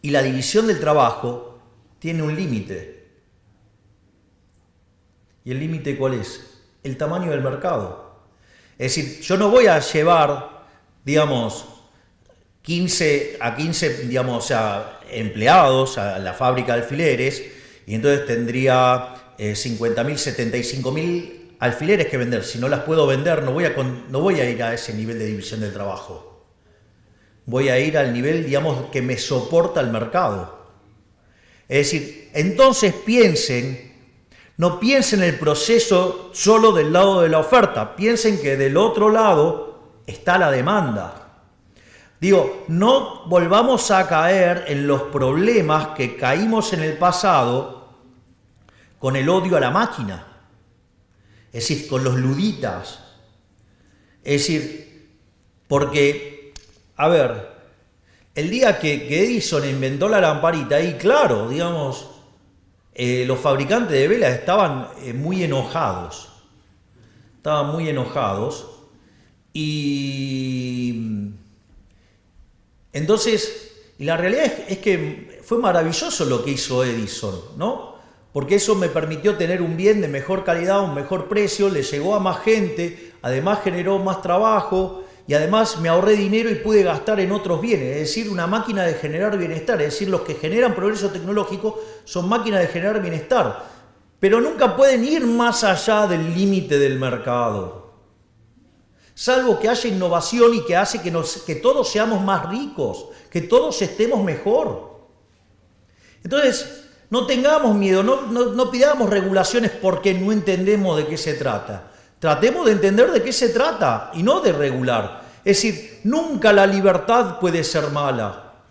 Y la división del trabajo tiene un límite. ¿Y el límite cuál es? El tamaño del mercado. Es decir, yo no voy a llevar, digamos, 15 digamos, o sea, empleados a la fábrica de alfileres y entonces tendría 50.000, 75.000 alfileres que vender. Si no las puedo vender, no voy a ir a ese nivel de división del trabajo. Voy a ir al nivel, digamos, que me soporta el mercado. Es decir, entonces no piensen el proceso solo del lado de la oferta, piensen que del otro lado está la demanda. Digo, no volvamos a caer en los problemas que caímos en el pasado con el odio a la máquina, es decir, con los luditas. Es decir, porque, a ver, el día que Edison inventó la lamparita, y claro, digamos, los fabricantes de velas estaban muy enojados. Estaban muy enojados. Y entonces, la realidad es que fue maravilloso lo que hizo Edison, ¿no? Porque eso me permitió tener un bien de mejor calidad, un mejor precio, le llegó a más gente, además generó más trabajo y además me ahorré dinero y pude gastar en otros bienes, es decir, una máquina de generar bienestar, es decir, los que generan progreso tecnológico son máquinas de generar bienestar, pero nunca pueden ir más allá del límite del mercado, salvo que haya innovación y que hace que todos seamos más ricos, que todos estemos mejor. Entonces, no tengamos miedo, no pidamos regulaciones porque no entendemos de qué se trata. Tratemos de entender de qué se trata y no de regular. Es decir, nunca la libertad puede ser mala.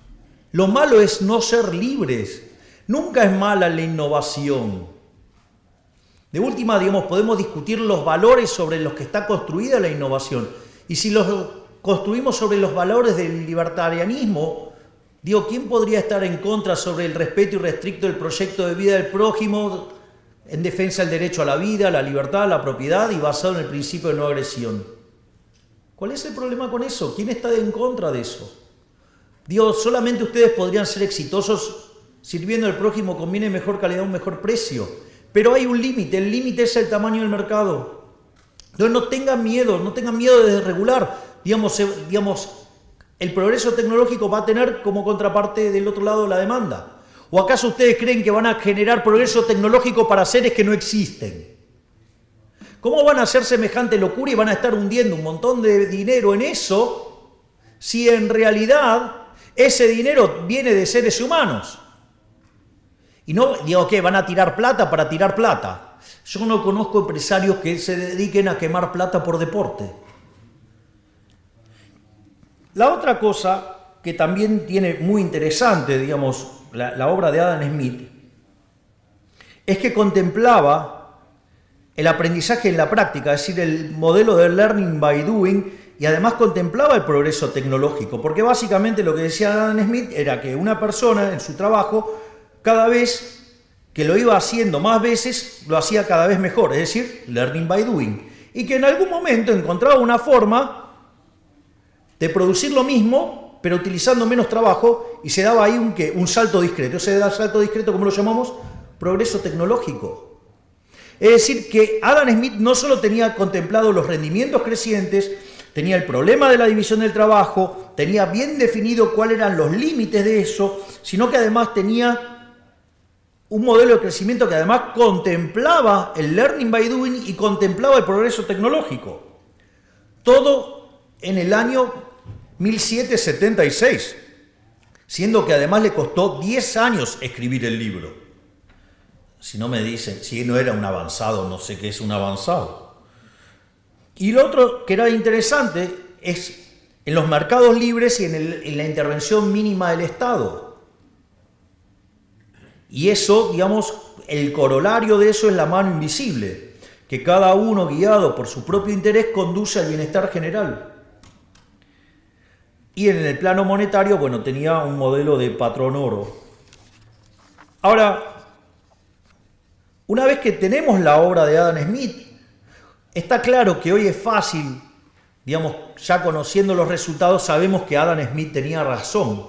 Lo malo es no ser libres. Nunca es mala la innovación. De última, digamos, podemos discutir los valores sobre los que está construida la innovación. Y si los construimos sobre los valores del libertarianismo, digo, ¿quién podría estar en contra sobre el respeto irrestricto del proyecto de vida del prójimo en defensa del derecho a la vida, la libertad, la propiedad y basado en el principio de no agresión? ¿Cuál es el problema con eso? ¿Quién está en contra de eso? Digo, solamente ustedes podrían ser exitosos sirviendo al prójimo con bienes de mejor calidad, un mejor precio. Pero hay un límite, el límite es el tamaño del mercado. Entonces no tengan miedo de desregular. Digamos, el progreso tecnológico va a tener como contraparte del otro lado la demanda. ¿O acaso ustedes creen que van a generar progreso tecnológico para seres que no existen? ¿Cómo van a hacer semejante locura y van a estar hundiendo un montón de dinero en eso si en realidad ese dinero viene de seres humanos? Y no digo que van a tirar plata para tirar plata. Yo no conozco empresarios que se dediquen a quemar plata por deporte. La otra cosa que también tiene muy interesante, digamos, la obra de Adam Smith, es que contemplaba el aprendizaje en la práctica, es decir, el modelo de learning by doing, y además contemplaba el progreso tecnológico, porque básicamente lo que decía Adam Smith era que una persona en su trabajo, cada vez que lo iba haciendo más veces, lo hacía cada vez mejor, es decir, learning by doing, y que en algún momento encontraba una forma de producir lo mismo, pero utilizando menos trabajo, y se daba ahí un salto discreto. Ese salto discreto, ¿cómo lo llamamos? Progreso tecnológico. Es decir, que Adam Smith no solo tenía contemplado los rendimientos crecientes, tenía el problema de la división del trabajo, tenía bien definido cuáles eran los límites de eso, sino que además tenía un modelo de crecimiento que además contemplaba el learning by doing y contemplaba el progreso tecnológico. Todo en el año 1776, siendo que además le costó 10 años escribir el libro. Si no me dicen, si no era un avanzado, no sé qué es un avanzado. Y lo otro que era interesante es en los mercados libres y en la intervención mínima del Estado. Y eso, digamos, el corolario de eso es la mano invisible, que cada uno guiado por su propio interés conduce al bienestar general. Y en el plano monetario, bueno, tenía un modelo de patrón oro. Ahora, una vez que tenemos la obra de Adam Smith, está claro que hoy es fácil, digamos, ya conociendo los resultados, sabemos que Adam Smith tenía razón.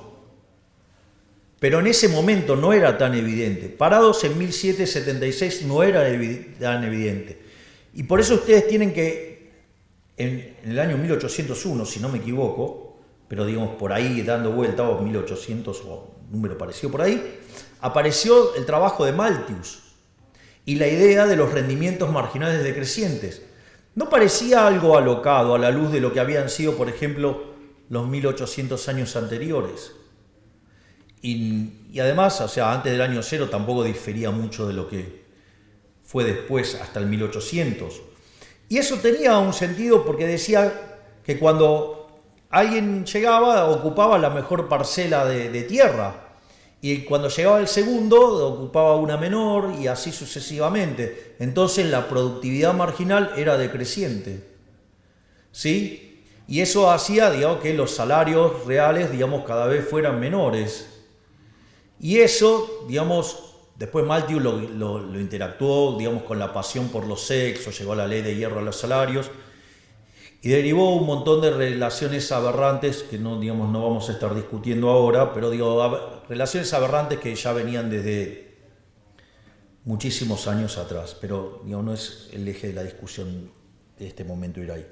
pero en ese momento no era tan evidente. Parados en 1776 no era tan evidente. Y por eso ustedes tienen que, en el año 1801, si no me equivoco, pero digamos por ahí dando vuelta, o 1800 o número parecido por ahí, apareció el trabajo de Malthus y la idea de los rendimientos marginales decrecientes. No parecía algo alocado a la luz de lo que habían sido, por ejemplo, los 1800 años anteriores. Y además, o sea, antes del año cero tampoco difería mucho de lo que fue después, hasta el 1800. Y eso tenía un sentido porque decía que cuando alguien llegaba, ocupaba la mejor parcela de tierra. Y cuando llegaba el segundo, ocupaba una menor y así sucesivamente. Entonces la productividad marginal era decreciente. ¿Sí? Y eso hacía, digamos, que los salarios reales, digamos, cada vez fueran menores. Y eso, digamos, después Malthus lo interactuó, digamos, con la pasión por los sexos, llegó a la ley de hierro a los salarios, y derivó un montón de relaciones aberrantes que no, digamos, no vamos a estar discutiendo ahora, pero digo, relaciones aberrantes que ya venían desde muchísimos años atrás, pero digamos, no es el eje de la discusión de este momento ir ahí.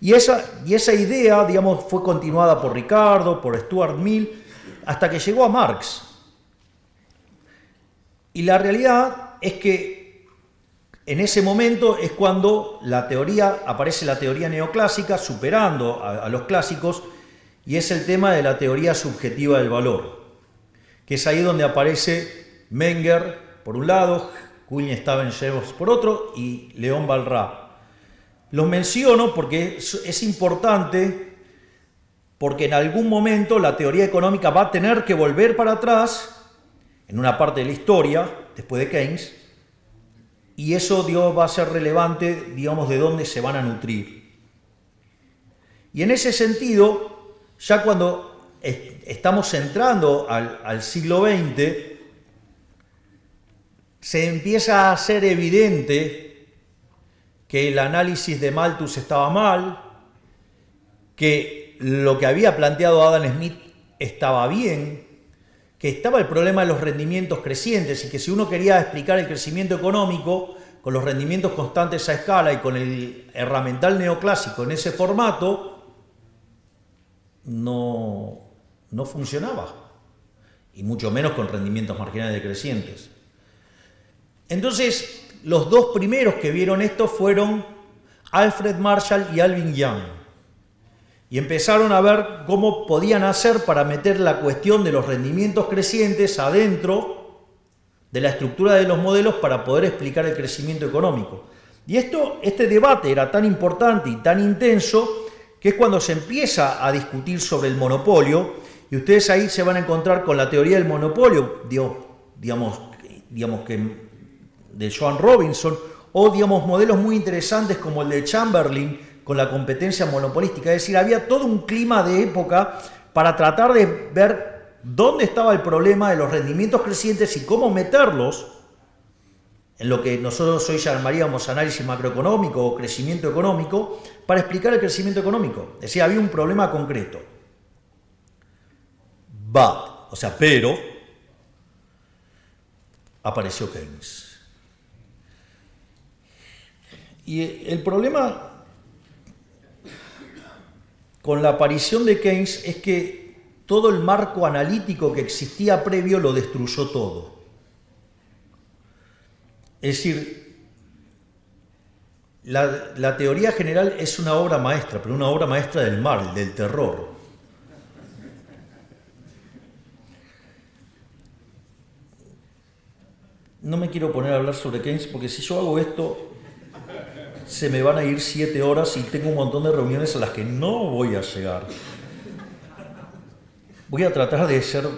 Y esa idea, digamos, fue continuada por Ricardo, por Stuart Mill, hasta que llegó a Marx. Y la realidad es que en ese momento es cuando aparece la teoría neoclásica, superando a los clásicos, y es el tema de la teoría subjetiva del valor, que es ahí donde aparece Menger por un lado, Kuhn-Staben-Jevons por otro, y León Walras. Los menciono porque es importante, porque en algún momento la teoría económica va a tener que volver para atrás, en una parte de la historia, después de Keynes, y eso, digamos, va a ser relevante, digamos, de dónde se van a nutrir. Y en ese sentido, ya cuando estamos entrando al siglo XX, se empieza a hacer evidente que el análisis de Malthus estaba mal, que lo que había planteado Adam Smith estaba bien, que estaba el problema de los rendimientos crecientes y que si uno quería explicar el crecimiento económico con los rendimientos constantes a escala y con el herramental neoclásico en ese formato, no funcionaba, y mucho menos con rendimientos marginales decrecientes. Entonces, los dos primeros que vieron esto fueron Alfred Marshall y Alvin Young. Y empezaron a ver cómo podían hacer para meter la cuestión de los rendimientos crecientes adentro de la estructura de los modelos para poder explicar el crecimiento económico. Y este debate era tan importante y tan intenso que es cuando se empieza a discutir sobre el monopolio, y ustedes ahí se van a encontrar con la teoría del monopolio, digamos que de Joan Robinson, o digamos modelos muy interesantes como el de Chamberlain, con la competencia monopolística. Es decir, había todo un clima de época para tratar de ver dónde estaba el problema de los rendimientos crecientes y cómo meterlos en lo que nosotros hoy llamaríamos análisis macroeconómico o crecimiento económico, para explicar el crecimiento económico. Es decir, había un problema concreto. Pero apareció Keynes. Y el problema con la aparición de Keynes es que todo el marco analítico que existía previo lo destruyó todo. Es decir, la teoría general es una obra maestra, pero una obra maestra del mal, del terror. No me quiero poner a hablar sobre Keynes porque si yo hago esto se me van a ir 7 horas y tengo un montón de reuniones a las que no voy a llegar. Voy a tratar de ser...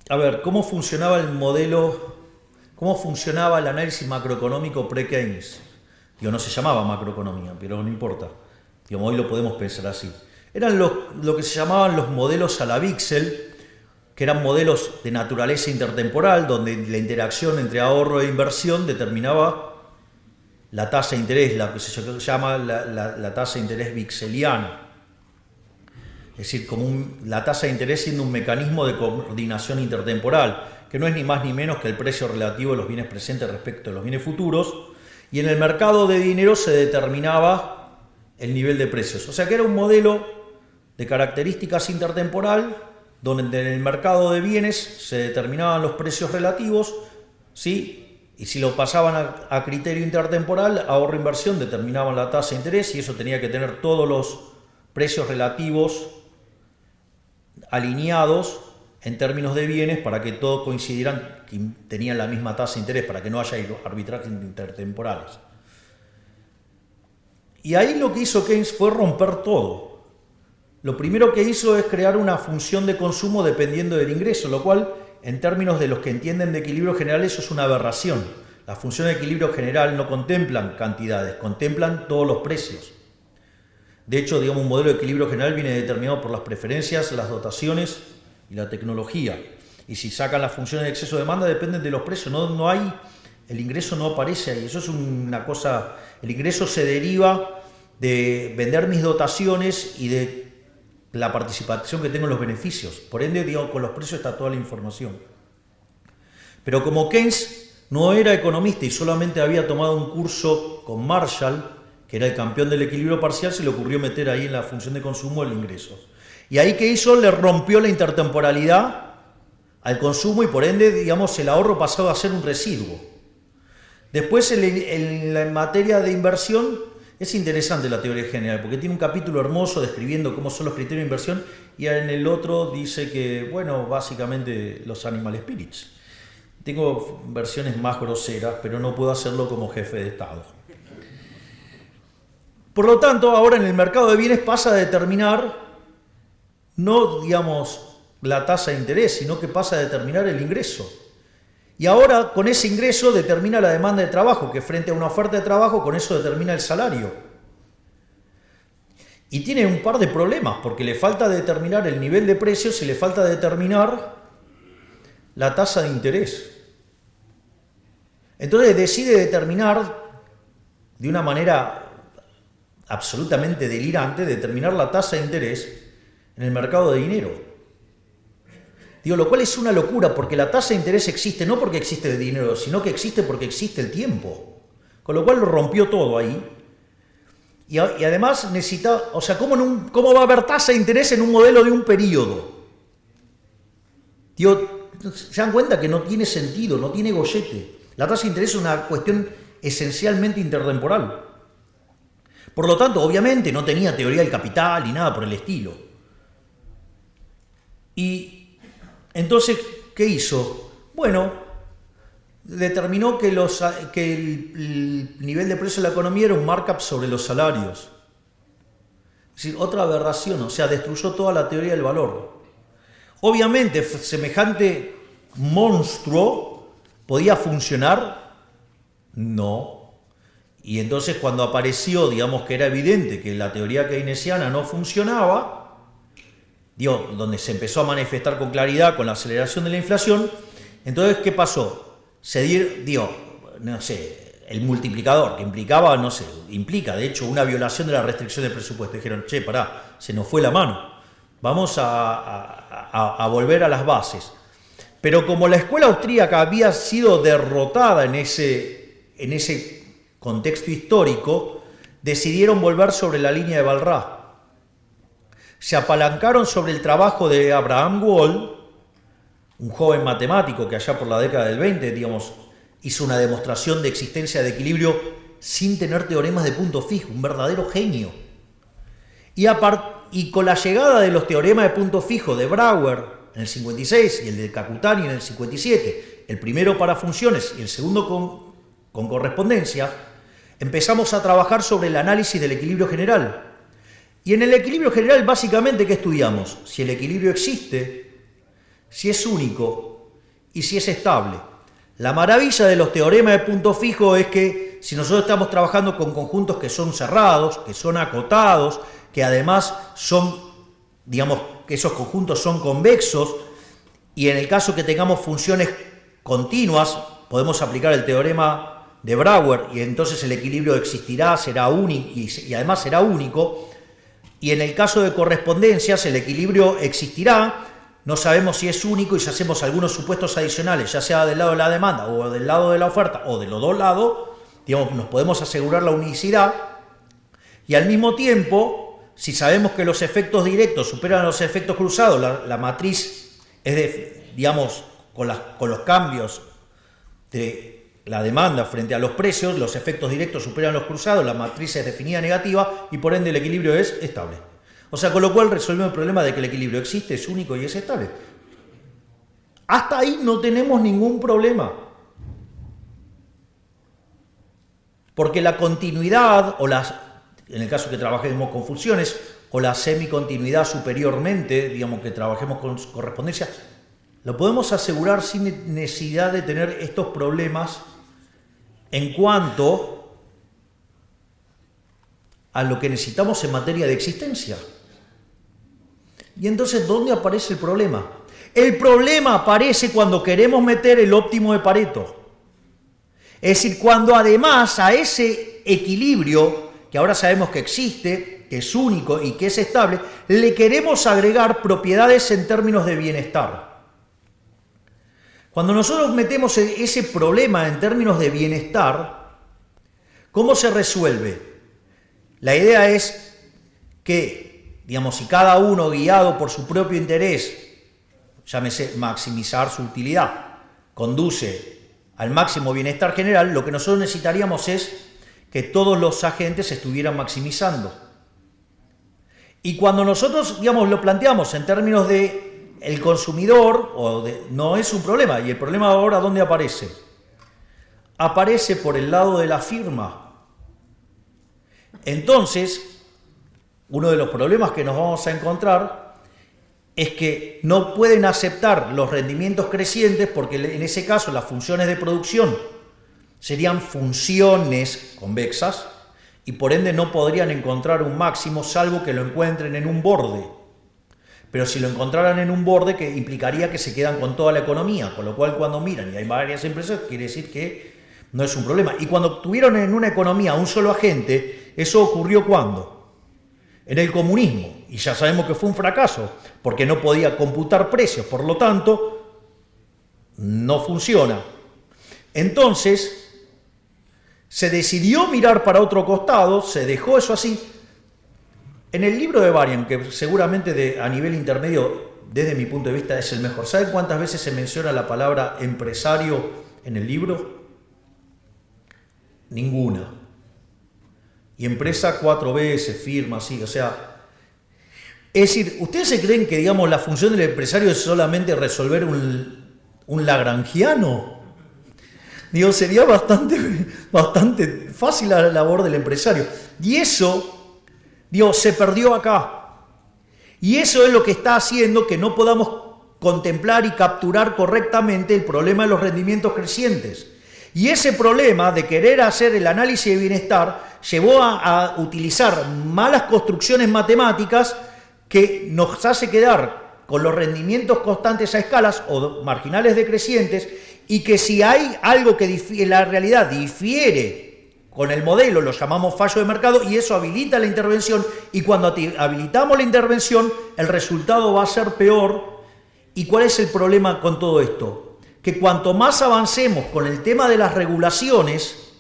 A ver, ¿cómo funcionaba el modelo, cómo funcionaba el análisis macroeconómico pre-Keynes? No se llamaba macroeconomía, pero no importa. Hoy lo podemos pensar así. Eran lo que se llamaban los modelos a la Wicksell, que eran modelos de naturaleza intertemporal, donde la interacción entre ahorro e inversión determinaba la tasa de interés, la que se llama la tasa de interés wickseliana. Es decir, como la tasa de interés siendo un mecanismo de coordinación intertemporal, que no es ni más ni menos que el precio relativo de los bienes presentes respecto de los bienes futuros, y en el mercado de dinero se determinaba el nivel de precios. O sea que era un modelo de características intertemporal, donde en el mercado de bienes se determinaban los precios relativos, ¿sí? Y si lo pasaban a criterio intertemporal, ahorro-inversión, determinaban la tasa de interés, y eso tenía que tener todos los precios relativos alineados en términos de bienes para que todos coincidieran que tenían la misma tasa de interés, para que no haya arbitrajes intertemporales. Y ahí lo que hizo Keynes fue romper todo. Lo primero que hizo es crear una función de consumo dependiendo del ingreso, lo cual, en términos de los que entienden de equilibrio general, eso es una aberración. Las funciones de equilibrio general no contemplan cantidades, contemplan todos los precios. De hecho, digamos, un modelo de equilibrio general viene determinado por las preferencias, las dotaciones y la tecnología. Y si sacan las funciones de exceso de demanda, dependen de los precios. No hay, el ingreso no aparece ahí. Eso es una cosa. El ingreso se deriva de vender mis dotaciones y de la participación que tengo en los beneficios. Por ende, digamos, con los precios está toda la información. Pero como Keynes no era economista y solamente había tomado un curso con Marshall, que era el campeón del equilibrio parcial, se le ocurrió meter ahí en la función de consumo el ingreso. Y ahí, ¿qué hizo? Le rompió la intertemporalidad al consumo y por ende, digamos, el ahorro pasó a ser un residuo. Después, en materia de inversión, es interesante la teoría general, porque tiene un capítulo hermoso describiendo cómo son los criterios de inversión, y en el otro dice que, bueno, básicamente los animal spirits. Tengo versiones más groseras, pero no puedo hacerlo como jefe de Estado. Por lo tanto, ahora en el mercado de bienes pasa a determinar, no, digamos, la tasa de interés, sino que pasa a determinar el ingreso. Y ahora, con ese ingreso, determina la demanda de trabajo, que frente a una oferta de trabajo, con eso determina el salario. Y tiene un par de problemas, porque le falta determinar el nivel de precios y le falta determinar la tasa de interés. Entonces decide determinar, de una manera absolutamente delirante, determinar la tasa de interés en el mercado de dinero. Digo, lo cual es una locura, porque la tasa de interés existe no porque existe el dinero, sino que existe porque existe el tiempo. Con lo cual lo rompió todo ahí. Y además necesita, o sea, ¿cómo va a haber tasa de interés en un modelo de un periodo? Digo, ¿se dan cuenta que no tiene sentido, no tiene gollete? La tasa de interés es una cuestión esencialmente intertemporal. Por lo tanto, obviamente no tenía teoría del capital ni nada por el estilo. Y entonces, ¿qué hizo? Bueno, determinó que el nivel de precio de la economía era un markup sobre los salarios. Es decir, otra aberración, o sea, destruyó toda la teoría del valor. Obviamente, semejante monstruo podía funcionar, no. Y entonces cuando apareció, digamos que era evidente que la teoría keynesiana no funcionaba, donde se empezó a manifestar con claridad con la aceleración de la inflación, entonces, ¿qué pasó? Se dio, no sé, el multiplicador, que implica, de hecho, una violación de la restricción del presupuesto. Dijeron, pará, se nos fue la mano, vamos a volver a las bases. Pero como la escuela austríaca había sido derrotada en ese contexto histórico, decidieron volver sobre la línea de Walras. Se apalancaron sobre el trabajo de Abraham Wald, un joven matemático que allá por la década del 20, digamos, hizo una demostración de existencia de equilibrio sin tener teoremas de punto fijo, un verdadero genio. Y con la llegada de los teoremas de punto fijo de Brouwer en el 56 y el de Kakutani en el 57, el primero para funciones y el segundo con correspondencia, empezamos a trabajar sobre el análisis del equilibrio general. Y en el equilibrio general, básicamente, ¿qué estudiamos? Si el equilibrio existe, si es único y si es estable. La maravilla de los teoremas de punto fijo es que si nosotros estamos trabajando con conjuntos que son cerrados, que son acotados, que además son, digamos, que esos conjuntos son convexos, y en el caso que tengamos funciones continuas, podemos aplicar el teorema de Brouwer y entonces el equilibrio existirá, será único y además será único. Y en el caso de correspondencias, el equilibrio existirá. No sabemos si es único y si hacemos algunos supuestos adicionales, ya sea del lado de la demanda o del lado de la oferta o de los dos lados, digamos, nos podemos asegurar la unicidad. Y al mismo tiempo, si sabemos que los efectos directos superan los efectos cruzados, la matriz es digamos, con los cambios de la demanda frente a los precios, los efectos directos superan los cruzados, la matriz es definida negativa y por ende el equilibrio es estable. O sea, con lo cual resolvemos el problema de que el equilibrio existe, es único y es estable. Hasta ahí no tenemos ningún problema. Porque la continuidad, en el caso que trabajemos con funciones, o la semicontinuidad superiormente, digamos que trabajemos con correspondencia, lo podemos asegurar sin necesidad de tener estos problemas en cuanto a lo que necesitamos en materia de existencia. Y entonces, ¿dónde aparece el problema? El problema aparece cuando queremos meter el óptimo de Pareto. Es decir, cuando además a ese equilibrio, que ahora sabemos que existe, que es único y que es estable, le queremos agregar propiedades en términos de bienestar. Cuando nosotros metemos ese problema en términos de bienestar, ¿cómo se resuelve? La idea es que, digamos, si cada uno guiado por su propio interés, llámese maximizar su utilidad, conduce al máximo bienestar general, lo que nosotros necesitaríamos es que todos los agentes estuvieran maximizando. Y cuando nosotros, digamos, lo planteamos en términos de el consumidor, no es un problema. ¿Y el problema ahora dónde aparece? Aparece por el lado de la firma. Entonces, uno de los problemas que nos vamos a encontrar es que no pueden aceptar los rendimientos crecientes porque en ese caso las funciones de producción serían funciones convexas y por ende no podrían encontrar un máximo salvo que lo encuentren en un borde. Pero si lo encontraran en un borde, que implicaría que se quedan con toda la economía, con lo cual cuando miran y hay varias empresas, quiere decir que no es un problema. Y cuando tuvieron en una economía un solo agente, ¿eso ocurrió cuándo? En el comunismo. Y ya sabemos que fue un fracaso, porque no podía computar precios, por lo tanto, no funciona. Entonces, se decidió mirar para otro costado, se dejó eso así. En el libro de Varian, que seguramente a nivel intermedio, desde mi punto de vista, es el mejor. ¿Saben cuántas veces se menciona la palabra empresario en el libro? Ninguna. Y empresa 4 veces, firma, sí, o sea... Es decir, ¿ustedes se creen que, digamos, la función del empresario es solamente resolver un lagrangiano? Digo, sería bastante fácil la labor del empresario. Y eso... Dios, se perdió acá. Y eso es lo que está haciendo que no podamos contemplar y capturar correctamente el problema de los rendimientos crecientes. Y ese problema de querer hacer el análisis de bienestar llevó a utilizar malas construcciones matemáticas que nos hace quedar con los rendimientos constantes a escalas o marginales decrecientes y que si hay algo que en la realidad difiere con el modelo, lo llamamos fallo de mercado y eso habilita la intervención y cuando habilitamos la intervención el resultado va a ser peor. ¿Y cuál es el problema con todo esto? Que cuanto más avancemos con el tema de las regulaciones,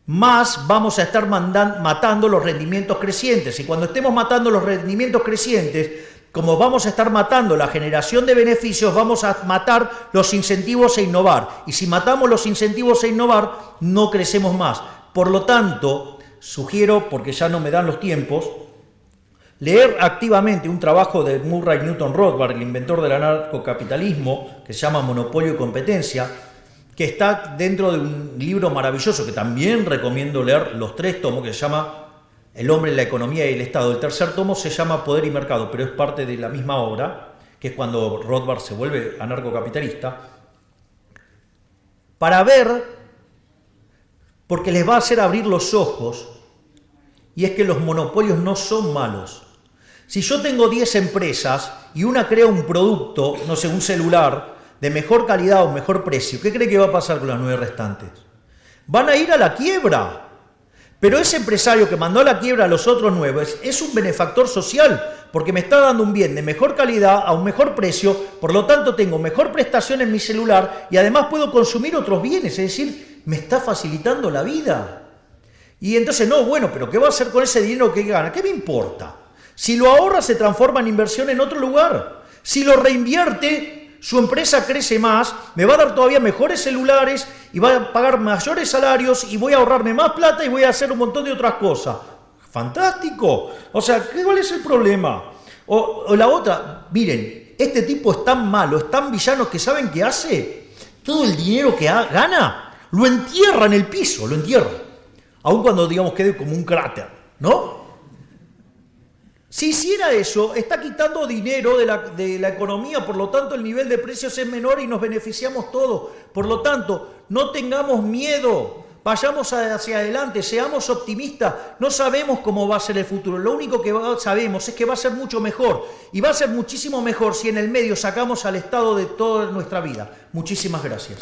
más vamos a estar matando los rendimientos crecientes. Y cuando estemos matando los rendimientos crecientes, como vamos a estar matando la generación de beneficios, vamos a matar los incentivos a innovar. Y si matamos los incentivos a innovar, no crecemos más. Por lo tanto, sugiero, porque ya no me dan los tiempos, leer activamente un trabajo de Murray Newton Rothbard, el inventor del anarcocapitalismo, que se llama Monopolio y Competencia, que está dentro de un libro maravilloso que también recomiendo leer, los 3 tomos, que se llama El hombre, la economía y el Estado. El tercer tomo se llama Poder y Mercado, pero es parte de la misma obra, que es cuando Rothbard se vuelve anarcocapitalista, para ver, porque les va a hacer abrir los ojos, y es que los monopolios no son malos. Si yo tengo 10 empresas y una crea un producto, no sé, un celular, de mejor calidad o mejor precio, ¿qué cree que va a pasar con las 9 restantes? Van a ir a la quiebra. Pero ese empresario que mandó a la quiebra a los otros 9 es un benefactor social, porque me está dando un bien de mejor calidad a un mejor precio, por lo tanto tengo mejor prestación en mi celular y además puedo consumir otros bienes, es decir, me está facilitando la vida. Y entonces, no, bueno, pero ¿qué va a hacer con ese dinero que gana? ¿Qué me importa? Si lo ahorra, se transforma en inversión en otro lugar. Si lo reinvierte, su empresa crece más, me va a dar todavía mejores celulares y va a pagar mayores salarios y voy a ahorrarme más plata y voy a hacer un montón de otras cosas. ¡Fantástico! O sea, ¿cuál es el problema? O la otra, miren, este tipo es tan malo, es tan villano que ¿saben qué hace? Todo el dinero que gana lo entierra en el piso, lo entierra. Aun cuando, digamos, quede como un cráter, ¿no? Si hiciera eso, está quitando dinero de la economía, por lo tanto el nivel de precios es menor y nos beneficiamos todos. Por lo tanto, no tengamos miedo, vayamos hacia adelante, seamos optimistas. No sabemos cómo va a ser el futuro, lo único que sabemos es que va a ser mucho mejor. Y va a ser muchísimo mejor si en el medio sacamos al Estado de toda nuestra vida. Muchísimas gracias.